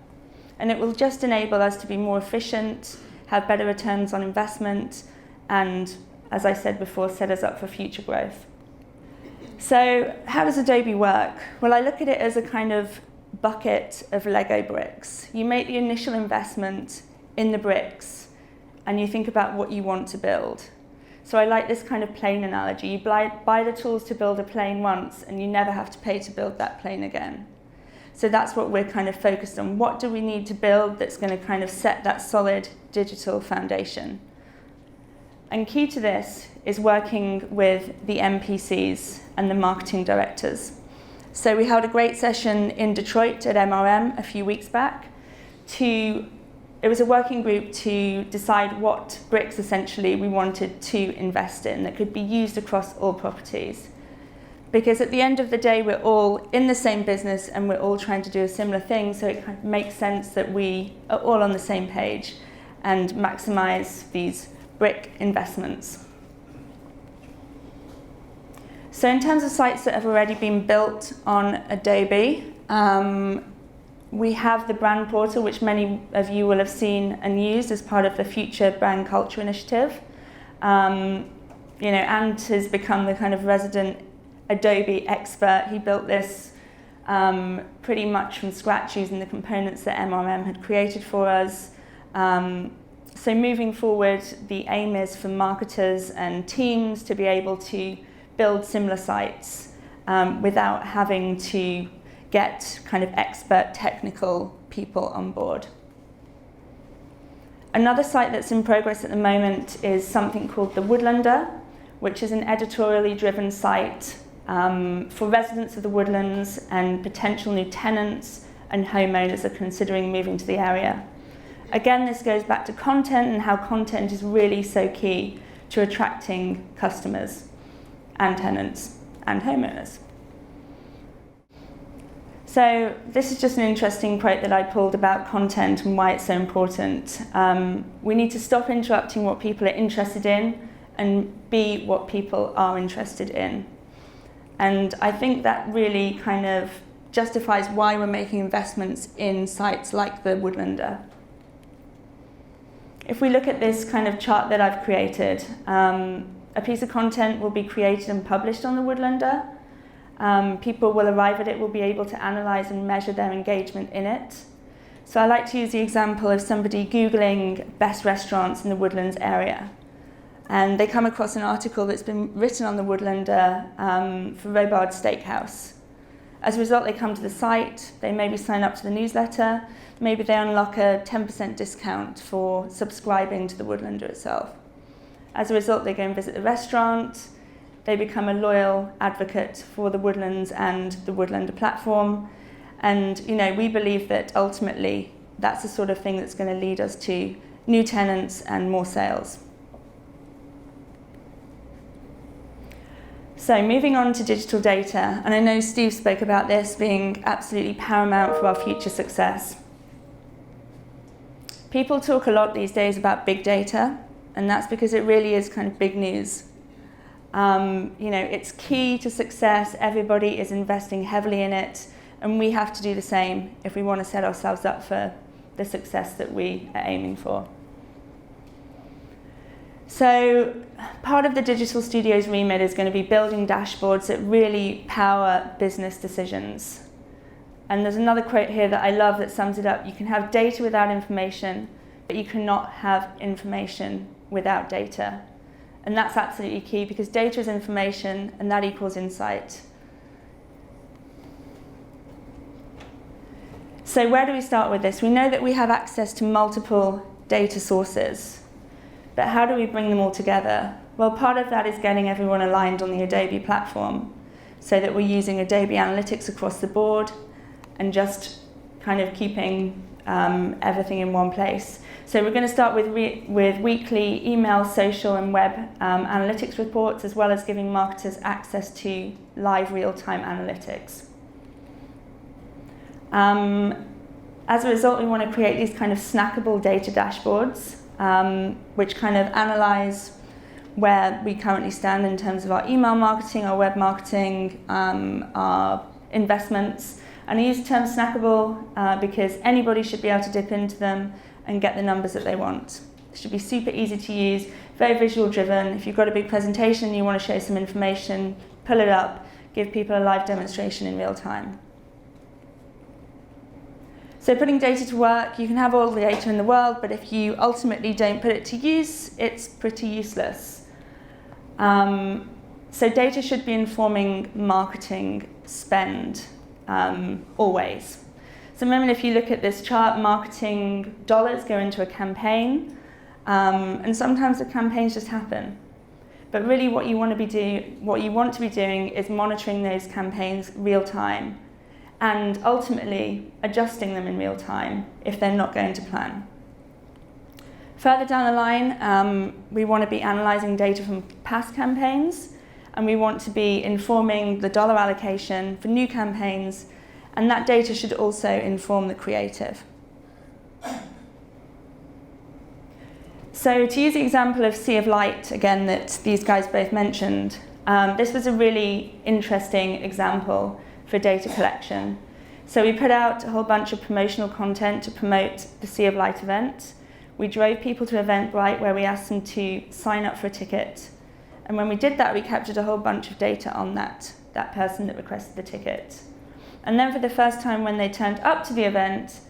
And it will just enable us to be more efficient, have better returns on investment, and, as I said before, set us up for future growth. So how does Adobe work? Well, I look at it as a kind of bucket of Lego bricks. You make the initial investment in the bricks, and you think about what you want to build. So I like this kind of plane analogy. You buy the tools to build a plane once, and you never have to pay to build that plane again. So that's what we're kind of focused on. What do we need to build that's going to kind of set that solid digital foundation? And key to this is working with the MPCs and the marketing directors. So we held a great session in Detroit at MRM a few weeks back. It was a working group to decide what bricks essentially we wanted to invest in that could be used across all properties. Because at the end of the day, we're all in the same business and we're all trying to do a similar thing, so it kind of makes sense that we are all on the same page and maximize these brick investments. So in terms of sites that have already been built on Adobe, we have the brand portal, which many of you will have seen and used as part of the Future Brand Culture Initiative. Ant has become the kind of resident Adobe expert. He built this pretty much from scratch using the components that MRM had created for us. So moving forward, the aim is for marketers and teams to be able to build similar sites without having to get kind of expert technical people on board. Another site that's in progress at the moment is something called The Woodlander, which is an editorially driven site for residents of the Woodlands and potential new tenants and homeowners are considering moving to the area. Again, this goes back to content and how content is really so key to attracting customers and tenants and homeowners. So this is just an interesting quote that I pulled about content and why it's so important. We need to stop interrupting what people are interested in and be what people are interested in. And I think that really kind of justifies why we're making investments in sites like the Woodlander. If we look at this kind of chart that I've created, a piece of content will be created and published on the Woodlander. People will arrive at it, will be able to analyze and measure their engagement in it. So I like to use the example of somebody Googling best restaurants in the Woodlands area. And they come across an article that's been written on the Woodlander for Robard Steakhouse. As a result, they come to the site, they maybe sign up to the newsletter, maybe they unlock a 10% discount for subscribing to the Woodlander itself. As a result, they go and visit the restaurant, they become a loyal advocate for the Woodlands and the Woodlander platform. And we believe that ultimately that's the sort of thing that's going to lead us to new tenants and more sales. So moving on to digital data, and I know Steve spoke about this being absolutely paramount for our future success. People talk a lot these days about big data, and that's because it really is kind of big news. It's key to success. Everybody is investing heavily in it, and we have to do the same if we want to set ourselves up for the success that we are aiming for. So part of the Digital Studios remit is going to be building dashboards that really power business decisions. And there's another quote here that I love that sums it up. You can have data without information, but you cannot have information without data. And that's absolutely key because data is information and that equals insight. So where do we start with this? We know that we have access to multiple data sources. But how do we bring them all together? Well, part of that is getting everyone aligned on the Adobe platform so that we're using Adobe Analytics across the board and just kind of keeping everything in one place. So we're going to start with weekly email, social and web analytics reports, as well as giving marketers access to live real-time analytics. As a result, we want to create these kind of snackable data dashboards, which kind of analyze where we currently stand in terms of our email marketing, our web marketing, our investments. And I use the term snackable because anybody should be able to dip into them and get the numbers that they want. It should be super easy to use, very visual driven. If you've got a big presentation and you want to show some information, pull it up, give people a live demonstration in real time. So putting data to work, you can have all the data in the world, but if you ultimately don't put it to use, it's pretty useless. So data should be informing marketing spend always. So remember, if you look at this chart, marketing dollars go into a campaign, and sometimes the campaigns just happen. But really what you want to be doing is monitoring those campaigns real time and ultimately adjusting them in real time if they're not going to plan. Further down the line, we want to be analyzing data from past campaigns, and we want to be informing the dollar allocation for new campaigns, and that data should also inform the creative. So to use the example of Sea of Light, again, that these guys both mentioned, this was a really interesting example for data collection. So we put out a whole bunch of promotional content to promote the Sea of Light event. We drove people to Eventbrite where we asked them to sign up for a ticket. And when we did that, we captured a whole bunch of data on that person that requested the ticket. And then for the first time when they turned up to the event,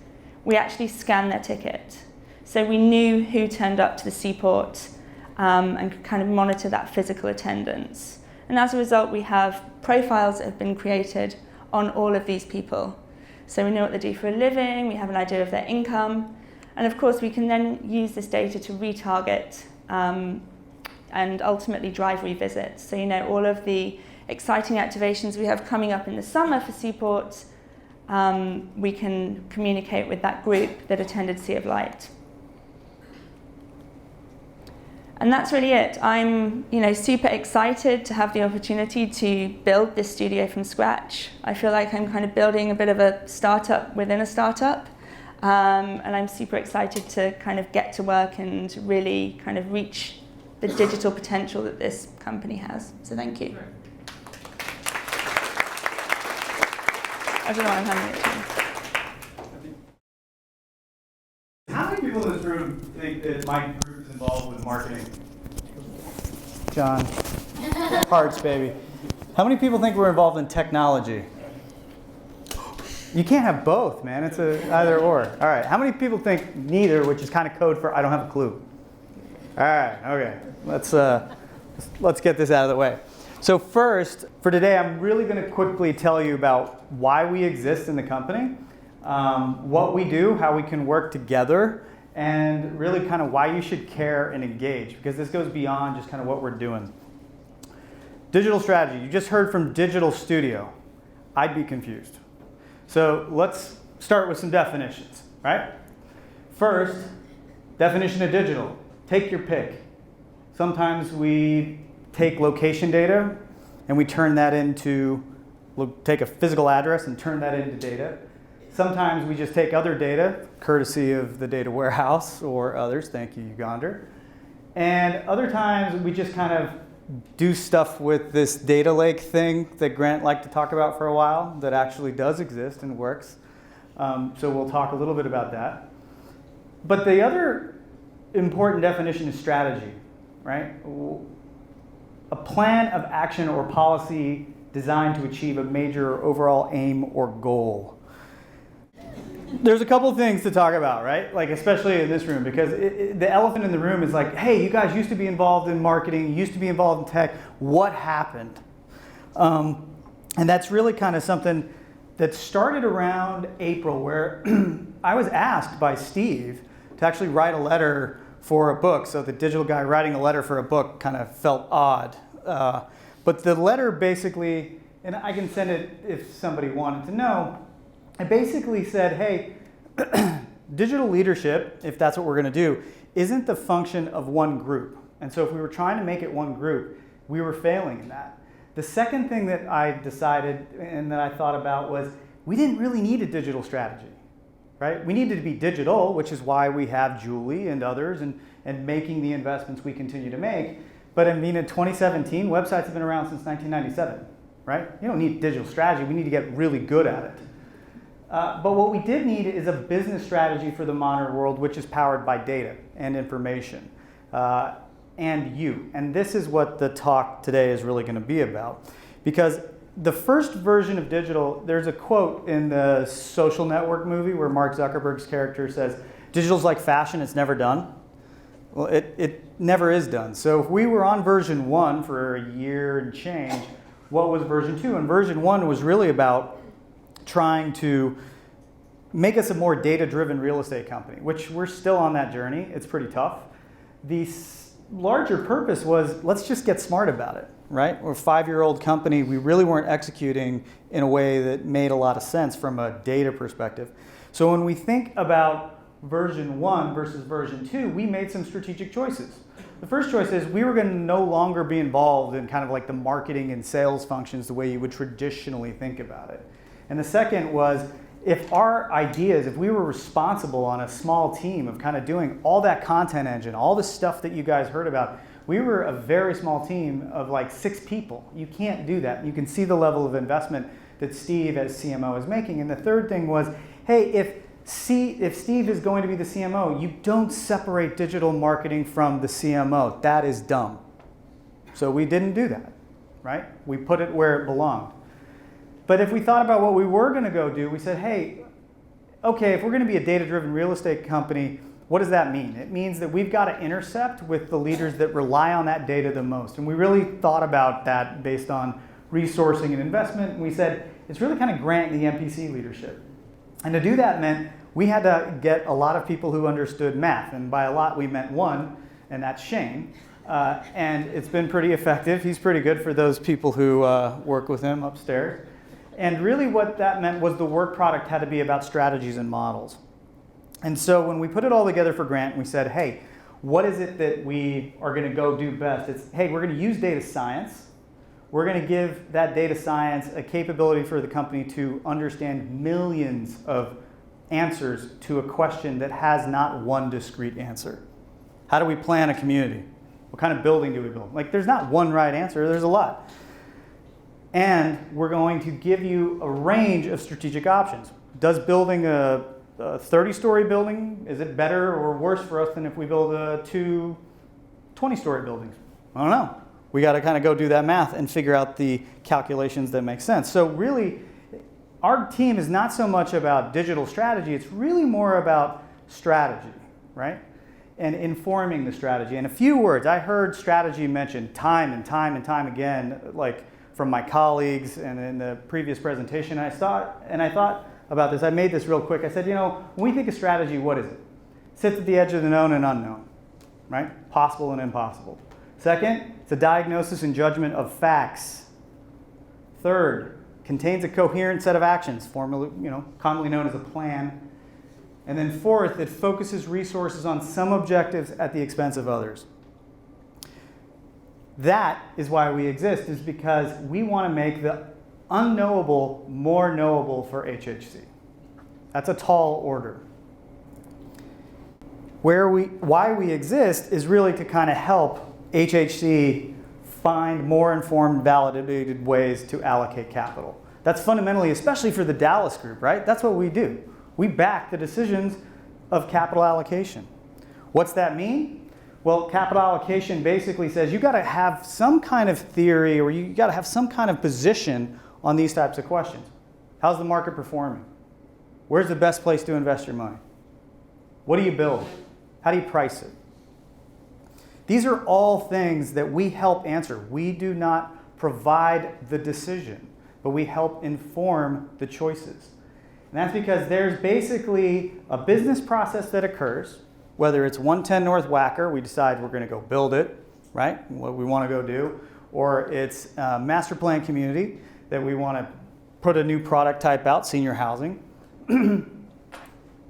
we actually scanned their ticket. So we knew who turned up to the seaport and could kind of monitor that physical attendance. And as a result, we have profiles that have been created on all of these people. So we know what they do for a living, we have an idea of their income, and of course we can then use this data to retarget and ultimately drive revisits. So you know all of the exciting activations we have coming up in the summer for Seaport, we can communicate with that group that attended Sea of Light. And that's really it. I'm super excited to have the opportunity to build this studio from scratch. I feel like I'm kind of building a bit of a startup within a startup. And I'm super excited to kind of get to work and really kind of reach the digital potential that this company has. So thank you. I don't know why I'm handing it to you. How many people in this room think that my group is involved with marketing? John, hearts, baby. How many people think we're involved in technology? You can't have both, man. It's a either or. All right. How many people think neither, which is kind of code for I don't have a clue? All right. Okay. Let's get this out of the way. So first, for today, I'm really going to quickly tell you about why we exist in the company, what we do, how we can work together, and really kind of why you should care and engage, because this goes beyond just kind of what we're doing. Digital strategy. You just heard from Digital Studio. I'd be confused. So let's start with some definitions, right? First, definition of digital. Take your pick. Sometimes we take location data and we turn that into, we'll take a physical address and turn that into data. Sometimes we just take other data, courtesy of the data warehouse or others, thank you, Ugander. And other times we just kind of do stuff with this data lake thing that Grant liked to talk about for a while that actually does exist and works. So we'll talk a little bit about that. But the other important definition is strategy, right? A plan of action or policy designed to achieve a major overall aim or goal. There's a couple things to talk about, right? Like especially in this room, because the elephant in the room is like, hey, you guys used to be involved in marketing, you used to be involved in tech. What happened? And that's really kind of something that started around April, where I was asked by Steve to actually write a letter for a book. So the digital guy writing a letter for a book kind of felt odd. But the letter basically, and I can send it if somebody wanted to know, it basically said, hey, digital leadership, if that's what we're going to do, isn't the function of one group. And so if we were trying to make it one group, we were failing in that. The second thing that I decided and that I thought about was we didn't really need a digital strategy, right? We needed to be digital, which is why we have Julie and others and making the investments we continue to make. But I mean, in 2017, websites have been around since 1997, right? You don't need digital strategy. We need to get really good at it. But what we did need is a business strategy for the modern world, which is powered by data and information and you. And this is what the talk today is really going to be about. Because the first version of digital, there's a quote in the Social Network movie where Mark Zuckerberg's character says, "Digital's like fashion, it's never done." Well, it never is done. So if we were on version 1 for a year and change, what was version 2? And version 1 was really about trying to make us a more data-driven real estate company, which we're still on that journey. It's pretty tough. The larger purpose was, let's just get smart about it, right? We're a 5-year-old company. We really weren't executing in a way that made a lot of sense from a data perspective. So when we think about version 1 versus version 2, we made some strategic choices. The first choice is we were going to no longer be involved in kind of like the marketing and sales functions the way you would traditionally think about it. And the second was, if our ideas, if we were responsible on a small team of kind of doing all that content engine, all the stuff that you guys heard about, we were a very small team of like 6 people. You can't do that. You can see the level of investment that Steve as CMO is making. And the third thing was, hey, if Steve is going to be the CMO, you don't separate digital marketing from the CMO. That is dumb. So we didn't do that, right? We put it where it belonged. But if we thought about what we were going to go do, we said, hey, okay, if we're going to be a data-driven real estate company, what does that mean? It means that we've got to intercept with the leaders that rely on that data the most. And we really thought about that based on resourcing and investment. And we said, it's really kind of grant the MPC leadership. And to do that meant we had to get a lot of people who understood math. And by a lot, we meant one, and that's Shane. And it's been pretty effective. He's pretty good for those people who work with him upstairs. And really what that meant was the work product had to be about strategies and models. And so when we put it all together for Grant, we said, hey, what is it that we are going to go do best? It's, hey, we're going to use data science. We're going to give that data science a capability for the company to understand millions of answers to a question that has not one discrete answer. How do we plan a community? What kind of building do we build? Like, there's not one right answer. There's a lot. And we're going to give you a range of strategic options. Does building a 30-story building, is it better or worse for us than if we build 2 20-story buildings? I don't know. We got to kind of go do that math and figure out the calculations that make sense. So really, our team is not so much about digital strategy. It's really more about strategy, right? And informing the strategy. In a few words, I heard strategy mentioned time and time and time again, like from my colleagues and in the previous presentation. I thought about this. I made this real quick. I said, when we think of strategy, what is it? Sits at the edge of the known and unknown, right? Possible and impossible. Second, it's a diagnosis and judgment of facts. Third, contains a coherent set of actions, commonly known as a plan. And then fourth, it focuses resources on some objectives at the expense of others. That is why we exist, is because we want to make the unknowable more knowable for HHC. That's a tall order. Why we exist is really to kind of help HHC find more informed, validated ways to allocate capital. That's fundamentally, especially for the Dallas group, right? That's what we do. We back the decisions of capital allocation. What's that mean? Well, capital allocation basically says you got to have some kind of theory or you got to have some kind of position on these types of questions. How's the market performing? Where's the best place to invest your money? What do you build? How do you price it? These are all things that we help answer. We do not provide the decision, but we help inform the choices. And that's because there's basically a business process that occurs, whether it's 110 North Wacker, we decide we're going to go build it, right? What we want to go do, or it's a master plan community that we want to put a new product type out, senior housing. The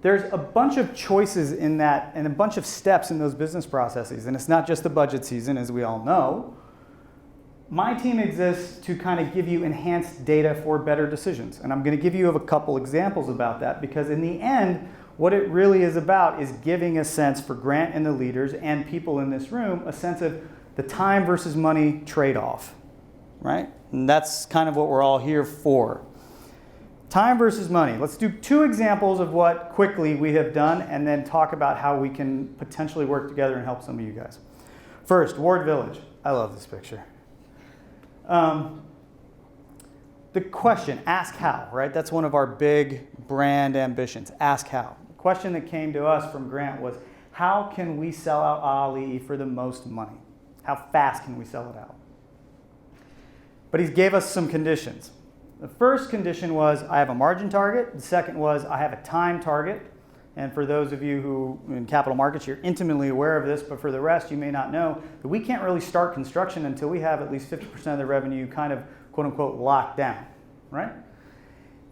there's a bunch of choices in that and a bunch of steps in those business processes. And it's not just the budget season, as we all know. My team exists to kind of give you enhanced data for better decisions. And I'm going to give you a couple examples about that, because in the end, what it really is about is giving a sense for Grant and the leaders and people in this room, a sense of the time versus money trade-off, right? And that's kind of what we're all here for. Time versus money. Let's do 2 examples of what quickly we have done and then talk about how we can potentially work together and help some of you guys. First, Ward Village. I love this picture. The question, ask how, right? That's one of our big brand ambitions, ask how. The question that came to us from Grant was, how can we sell out Ali for the most money? How fast can we sell it out? But he gave us some conditions. The first condition was, I have a margin target. The second was, I have a time target. And for those of you who in capital markets, you're intimately aware of this, but for the rest, you may not know that we can't really start construction until we have at least 50% of the revenue kind of, quote unquote, locked down, right?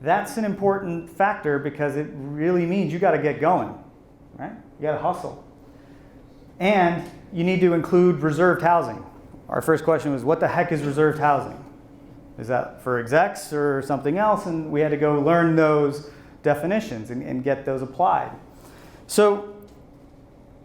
That's an important factor because it really means you got to get going, right? You got to hustle. And you need to include reserved housing. Our first question was, what the heck is reserved housing? Is that for execs or something else? And we had to go learn those definitions and get those applied. So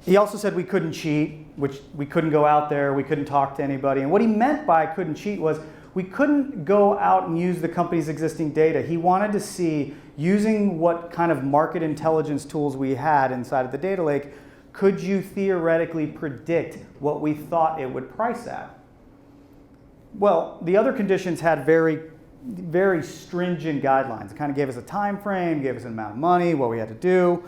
he also said we couldn't cheat, which we couldn't go out there, we couldn't talk to anybody. And what he meant by couldn't cheat was we couldn't go out and use the company's existing data. He wanted to see, using what kind of market intelligence tools we had inside of the data lake, could you theoretically predict what we thought it would price at? Well, the other conditions had very stringent guidelines. It kind of gave us a time frame, gave us an amount of money, what we had to do.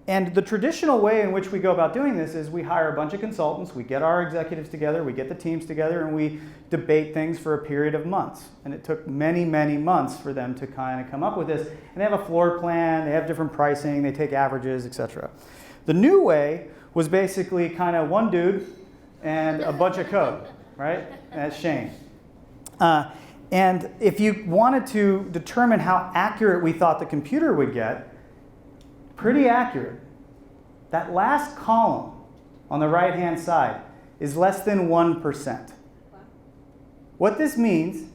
And the traditional way in which we go about doing this is we hire a bunch of consultants, we get our executives together, we get the teams together, and we debate things for a period of months. And it took many, many months for them to kind of come up with this. And they have a floor plan, they have different pricing, they take averages, etc. The new way was basically kind of one dude and a bunch of code, right? And that's Shane. And if you wanted to determine how accurate we thought the computer would get, pretty accurate. That last column on the right-hand side is less than 1%. What this means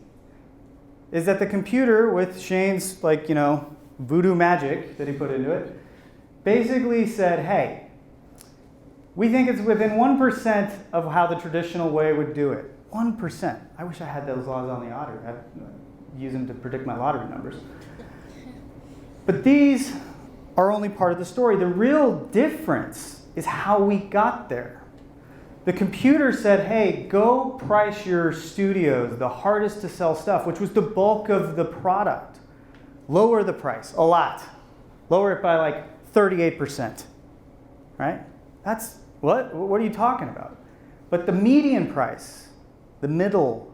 is that the computer, with Shane's voodoo magic that he put into it, basically said, hey, we think it's within 1% of how the traditional way would do it. 1%. I wish I had those laws on the lottery. I'd use them to predict my lottery numbers. But these are only part of the story. The real difference is how we got there. The computer said, hey, go price your studios, the hardest to sell stuff, which was the bulk of the product. Lower the price a lot. Lower it by like 38%, right? That's, what are you talking about? But the median price, the middle,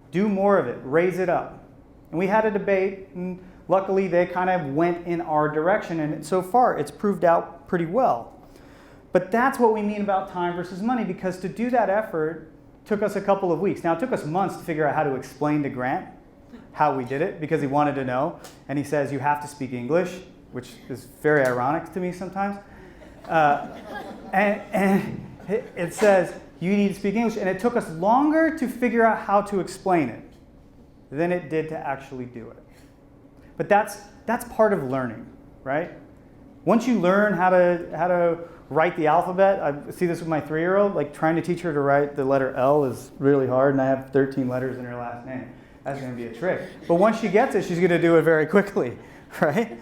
do more of it, raise it up. And we had a debate, and luckily they kind of went in our direction, and so far it's proved out pretty well. But that's what we mean about time versus money, because to do that effort took us a couple of weeks. Now, it took us months to figure out how to explain to Grant how we did it, because he wanted to know. And he says, you have to speak English, which is very ironic to me sometimes. And it says, you need to speak English. And it took us longer to figure out how to explain it than it did to actually do it. But that's part of learning, right? Once you learn how to write the alphabet, I see this with my 3-year-old, like trying to teach her to write the letter L is really hard, and I have 13 letters in her last name. That's going to be a trick. But once she gets it, she's going to do it very quickly, right?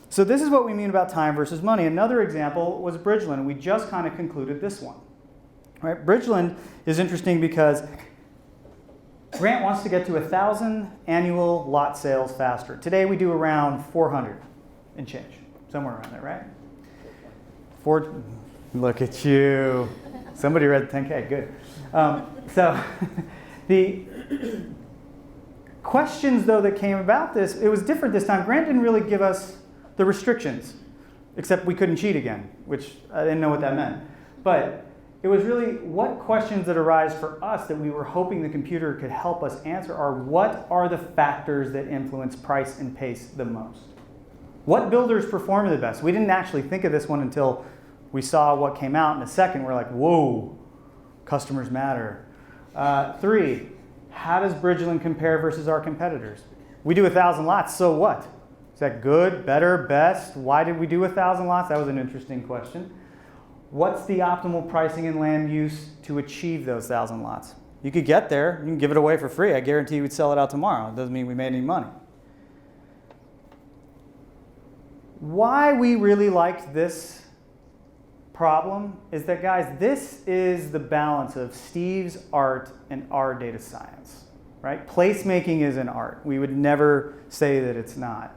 So this is what we mean about time versus money. Another example was Bridgeland. We just kind of concluded this one, right? Bridgeland is interesting because Grant wants to get to 1,000 annual lot sales faster. Today we do around 400 and change, somewhere around there, right? Look at you. Somebody read the 10K, good. So the questions, though, that came about this, it was different this time. Grant didn't really give us the restrictions, except we couldn't cheat again, which I didn't know what that meant. But it was really what questions that arise for us that we were hoping the computer could help us answer are, what are the factors that influence price and pace the most? What builders perform the best? We didn't actually think of this one until we saw what came out in a second. We're like, whoa, customers matter. 3, how does Bridgeland compare versus our competitors? We do 1,000 lots, so what? Is that good, better, best? Why did we do 1,000 lots? That was an interesting question. What's the optimal pricing and land use to achieve those 1,000 lots? You could get there, you can give it away for free. I guarantee you we'd sell it out tomorrow. It doesn't mean we made any money. Why we really liked this problem is that, guys, this is the balance of Steve's art and our data science, right? Placemaking is an art. We would never say that it's not.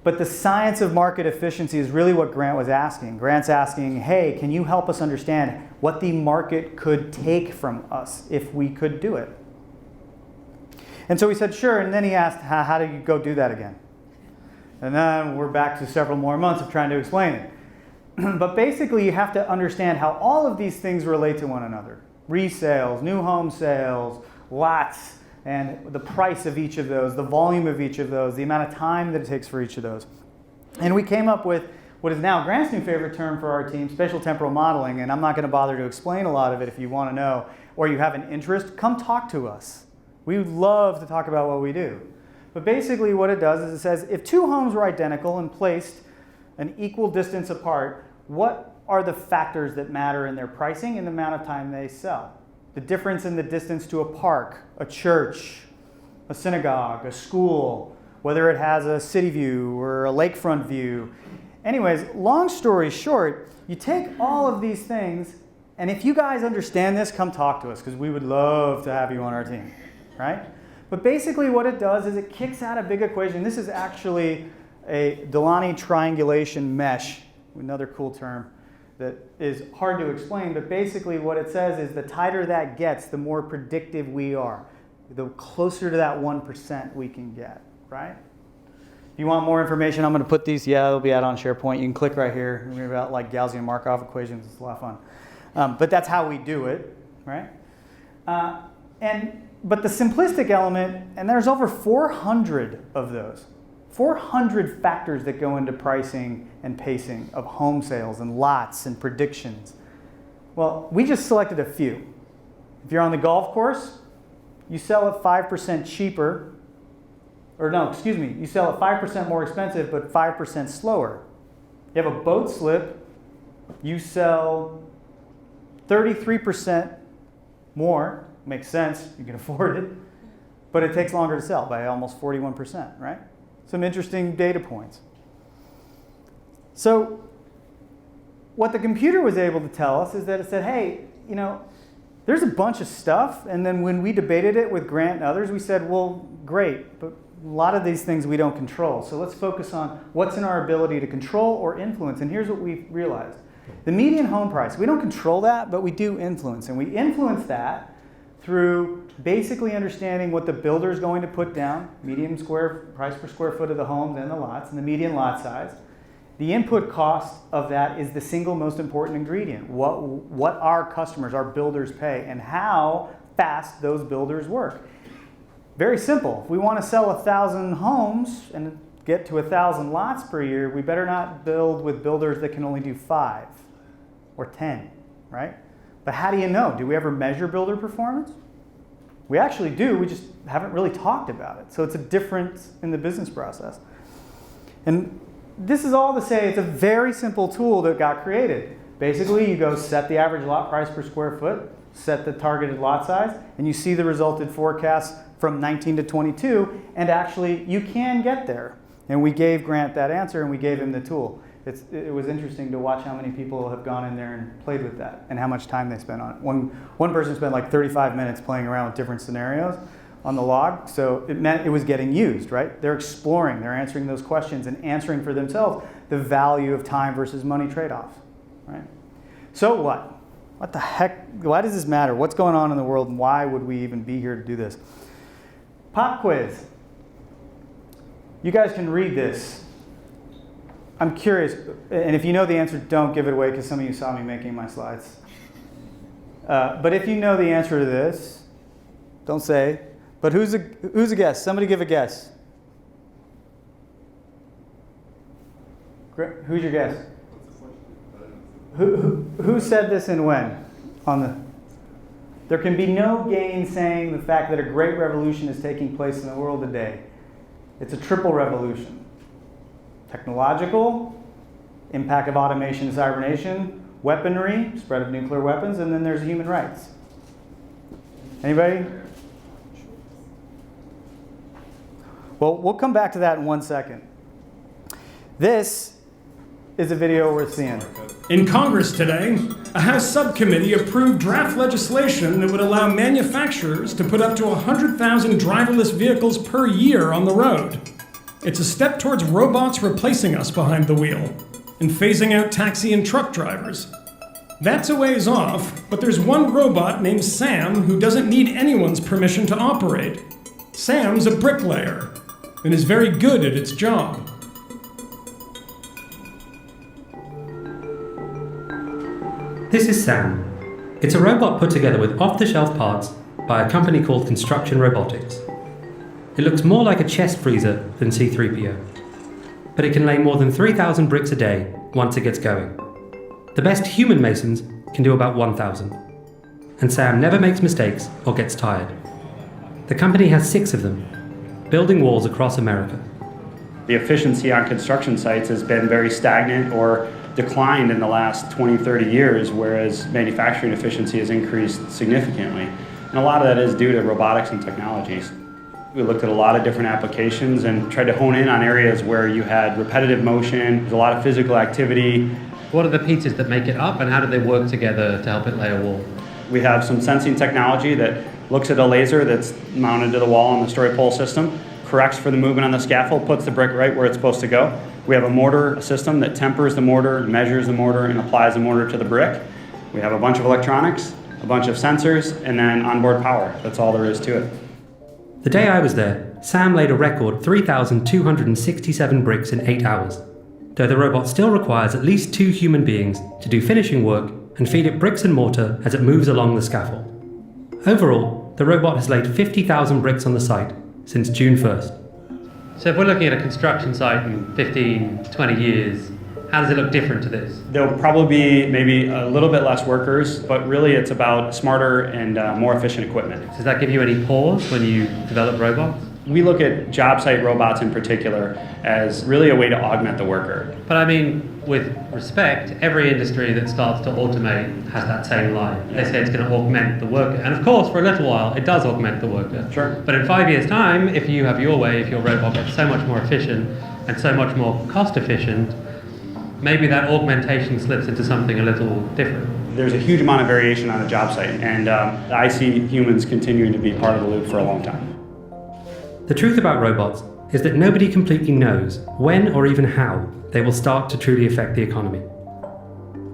But the science of market efficiency is really what Grant was asking. Grant's asking, hey, can you help us understand what the market could take from us if we could do it? And so we said, sure, and then he asked, how do you go do that again? And then we're back to several more months of trying to explain it. But basically, you have to understand how all of these things relate to one another. Resales, new home sales, lots, and the price of each of those, the volume of each of those, the amount of time that it takes for each of those. And we came up with what is now Grant's new favorite term for our team, spatial temporal modeling. And I'm not going to bother to explain a lot of it. If you want to know or you have an interest, come talk to us. We would love to talk about what we do. But basically what it does is it says if 2 homes were identical and placed an equal distance apart, what are the factors that matter in their pricing and the amount of time they sell? The difference in the distance to a park, a church, a synagogue, a school, whether it has a city view or a lakefront view. Anyways, long story short, you take all of these things, and if you guys understand this, come talk to us, because we would love to have you on our team, right? But basically what it does is it kicks out a big equation. This is actually a Delaunay triangulation mesh, another cool term that is hard to explain, but basically what it says is the tighter that gets, the more predictive we are. The closer to that 1% we can get, right? If you want more information, I'm going to put these, they'll be out on SharePoint. You can click right here. We're about like Gaussian Markov equations. It's a lot of fun. But that's how we do it, right? But the simplistic element, and there's over 400 of those, 400 factors that go into pricing and pacing of home sales and lots and predictions. Well, we just selected a few. If you're on the golf course, you sell it 5% cheaper, or no, excuse me, you sell it 5% more expensive, but 5% slower. You have a boat slip, you sell 33% more. Makes sense, you can afford it, but it takes longer to sell by almost 41%, right? Some interesting data points. So what the computer was able to tell us is that it said, hey, there's a bunch of stuff, and then when we debated it with Grant and others, we said, well, great, but a lot of these things we don't control. So let's focus on what's in our ability to control or influence, and here's what we realized. The median home price, we don't control that, but we do influence, and we influence that through basically understanding what the builder is going to put down, median price per square foot of the homes and the lots, and the median lot size. The input cost of that is the single most important ingredient, what our customers, our builders pay, and how fast those builders work. Very simple. If we want to sell 1,000 homes and get to 1,000 lots per year, we better not build with builders that can only do 5 or 10, right? But how do you know? Do we ever measure builder performance? We actually do, we just haven't really talked about it. So it's a difference in the business process. And this is all to say it's a very simple tool that got created. Basically, you go set the average lot price per square foot, set the targeted lot size, and you see the resulted forecast from 19 to 22, and actually you can get there. And we gave Grant that answer, and we gave him the tool. It was interesting to watch how many people have gone in there and played with that and how much time they spent on it. One person spent like 35 minutes playing around with different scenarios on the log, so it meant it was getting used, right? They're exploring, they're answering those questions and answering for themselves the value of time versus money trade-offs, right? So what? What the heck? Why does this matter? What's going on in the world, and why would we even be here to do this? Pop quiz. You guys can read this. I'm curious, and if you know the answer, don't give it away because some of you saw me making my slides. But if you know the answer to this, don't say. But who's a guess? Somebody give a guess. Who's your guess? Who said this and when? There can be no gain saying the fact that a great revolution is taking place in the world today. It's a triple revolution. Technological, impact of automation and cybernation, weaponry, spread of nuclear weapons, and then there's human rights. Anybody? Well, we'll come back to that in 1 second. This is a video worth seeing. In Congress today, a House subcommittee approved draft legislation that would allow manufacturers to put up to 100,000 driverless vehicles per year on the road. It's a step towards robots replacing us behind the wheel and phasing out taxi and truck drivers. That's a ways off, but there's one robot named Sam who doesn't need anyone's permission to operate. Sam's a bricklayer and is very good at its job. This is Sam. It's a robot put together with off-the-shelf parts by a company called Construction Robotics. It looks more like a chest freezer than C-3PO, but it can lay more than 3,000 bricks a day once it gets going. The best human masons can do about 1,000, and Sam never makes mistakes or gets tired. The company has 6 of them, building walls across America. The efficiency on construction sites has been very stagnant or declined in the last 20, 30 years, whereas manufacturing efficiency has increased significantly. And a lot of that is due to robotics and technologies. We looked at a lot of different applications and tried to hone in on areas where you had repetitive motion, there's a lot of physical activity. What are the pieces that make it up, and how do they work together to help it lay a wall? We have some sensing technology that looks at a laser that's mounted to the wall on the story pole system, corrects for the movement on the scaffold, puts the brick right where it's supposed to go. We have a mortar system that tempers the mortar, measures the mortar, and applies the mortar to the brick. We have a bunch of electronics, a bunch of sensors, and then onboard power. That's all there is to it. The day I was there, Sam laid a record 3,267 bricks in 8 hours, though the robot still requires at least 2 human beings to do finishing work and feed it bricks and mortar as it moves along the scaffold. Overall, the robot has laid 50,000 bricks on the site since June 1st. So if we're looking at a construction site in 15, 20 years, how does it look different to this? There'll probably be maybe a little bit less workers, but really it's about smarter and more efficient equipment. Does that give you any pause when you develop robots? We look at job site robots in particular as really a way to augment the worker. But I mean, with respect, every industry that starts to automate has that same line. They say it's going to augment the worker. And of course, for a little while, it does augment the worker. Sure. But in 5 years' time, if you have your way, if your robot gets so much more efficient and so much more cost efficient, maybe that augmentation slips into something a little different. There's a huge amount of variation on a job site, and I see humans continuing to be part of the loop for a long time. The truth about robots is that nobody completely knows when or even how they will start to truly affect the economy.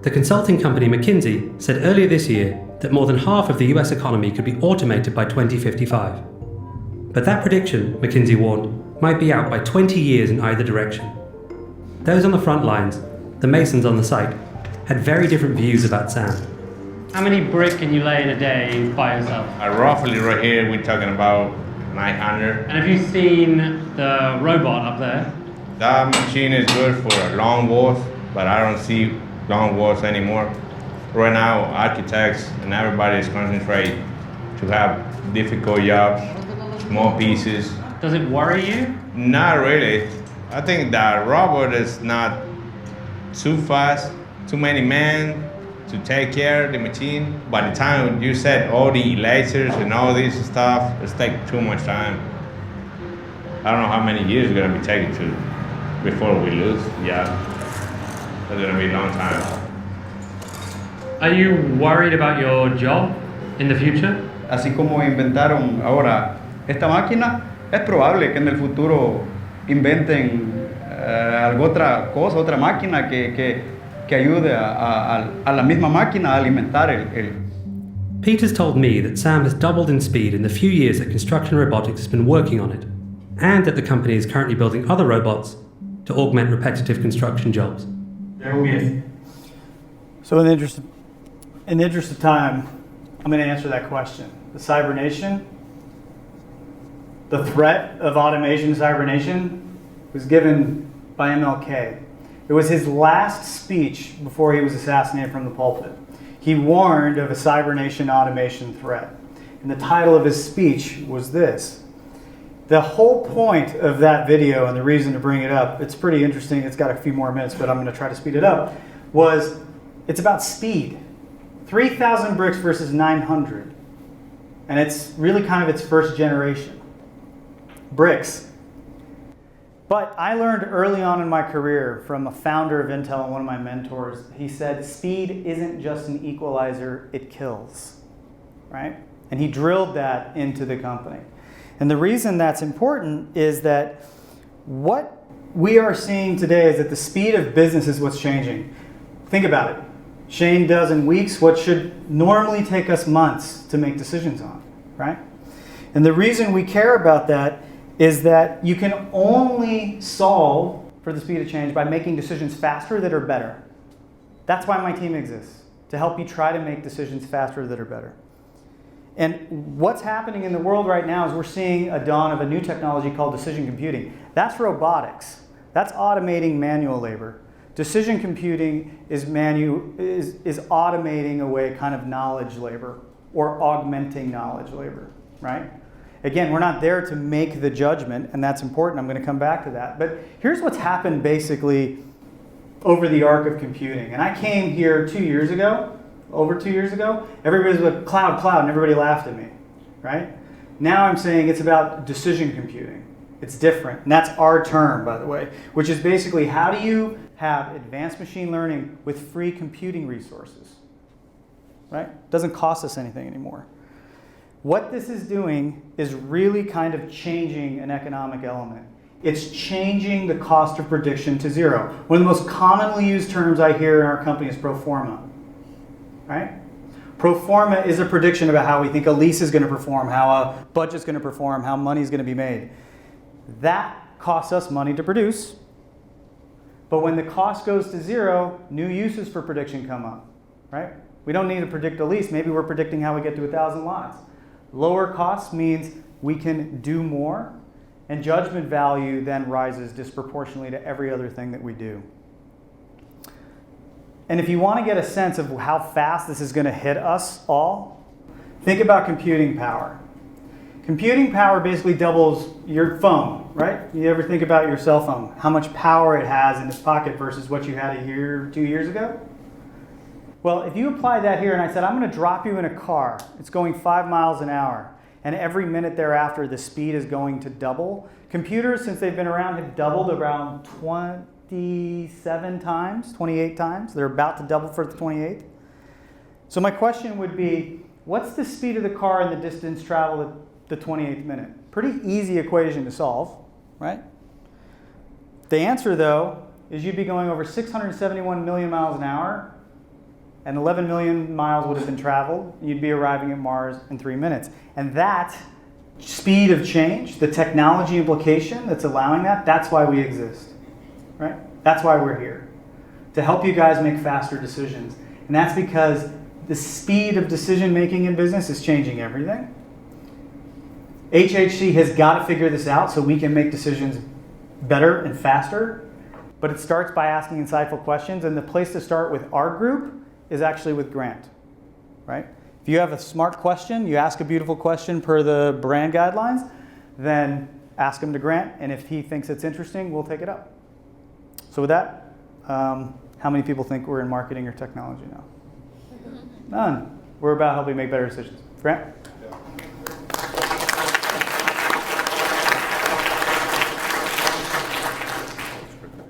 The consulting company McKinsey said earlier this year that more than half of the US economy could be automated by 2055. But that prediction, McKinsey warned, might be out by 20 years in either direction. Those on the front lines, the masons on the site, had very different views about Sam. How many brick can you lay in a day by yourself? Roughly right here, we're talking about 900. And have you seen the robot up there? That machine is good for long walls, but I don't see long walls anymore. Right now, architects and everybody is concentrated to have difficult jobs, small pieces. Does it worry you? Not really. I think that robot is not too fast, too many men to take care of the machine. By the time you set all the lasers and all this stuff, it's take too much time. I don't know how many years it's gonna be taking to before we lose. Yeah, it's gonna be a long time. Are you worried about your job in the future? Así como inventaron ahora esta máquina, es probable que en el futuro inventen alguna otra cosa, otra máquina que ayude a la misma máquina a alimentar el. Peter's told me that Sam has doubled in speed in the few years that Construction Robotics has been working on it, and that the company is currently building other robots to augment repetitive construction jobs. So in the interest of time, I'm going to answer that question. The cybernation, the threat of automation cybernation was given by MLK. It was his last speech before he was assassinated from the pulpit. He warned of a cybernation automation threat. And the title of his speech was this. The whole point of that video, and the reason to bring it up, it's pretty interesting, it's got a few more minutes, but I'm going to try to speed it up, was it's about speed. 3,000 bricks versus 900. And it's really kind of its first generation. Bricks. But I learned early on in my career from a founder of Intel and one of my mentors, he said, speed isn't just an equalizer, it kills, right? And he drilled that into the company. And the reason that's important is that what we are seeing today is that the speed of business is what's changing. Think about it. Shane does in weeks what should normally take us months to make decisions on, right? And the reason we care about that is that you can only solve for the speed of change by making decisions faster that are better. That's why my team exists, to help you try to make decisions faster that are better. And what's happening in the world right now is we're seeing a dawn of a new technology called decision computing. That's robotics. That's automating manual labor. Decision computing is automating away kind of knowledge labor or augmenting knowledge labor, right? Again, we're not there to make the judgment, and that's important. I'm going to come back to that. But here's what's happened basically over the arc of computing. And I came here 2 years ago, over 2 years ago. Everybody was like, cloud, and everybody laughed at me, right? Now I'm saying it's about decision computing. It's different. And that's our term, by the way, which is basically how do you have advanced machine learning with free computing resources, right? It doesn't cost us anything anymore. What this is doing is really kind of changing an economic element. It's changing the cost of prediction to zero. One of the most commonly used terms I hear in our company is pro forma, right? Pro forma is a prediction about how we think a lease is going to perform, how a budget's going to perform, how money is going to be made. That costs us money to produce. But when the cost goes to zero, new uses for prediction come up, right? We don't need to predict a lease. Maybe we're predicting how we get to 1,000 lots. Lower cost means we can do more, and judgment value then rises disproportionately to every other thing that we do. And if you want to get a sense of how fast this is going to hit us all, think about computing power. Computing power basically doubles your phone, right? You ever think about your cell phone, how much power it has in its pocket versus what you had a year, 2 years ago? Well, if you apply that here and I said, I'm going to drop you in a car, it's going 5 miles an hour, and every minute thereafter the speed is going to double. Computers, since they've been around, have doubled around 27 times, 28 times. They're about to double for the 28th. So my question would be, what's the speed of the car and the distance traveled at the 28th minute? Pretty easy equation to solve, right? The answer, though, is you'd be going over 671 million miles an hour, and 11 million miles would have been traveled. You'd be arriving at Mars in 3 minutes. And that speed of change, the technology implication that's allowing that, that's why we exist, right? That's why we're here, to help you guys make faster decisions. And that's because the speed of decision making in business is changing everything. HHC has got to figure this out so we can make decisions better and faster. But it starts by asking insightful questions. And the place to start with our group is actually with Grant, right? If you have a smart question, you ask a beautiful question per the brand guidelines, then ask him to Grant. And if he thinks it's interesting, we'll take it up. So with that, how many people think we're in marketing or technology now? None. We're about helping make better decisions. Grant?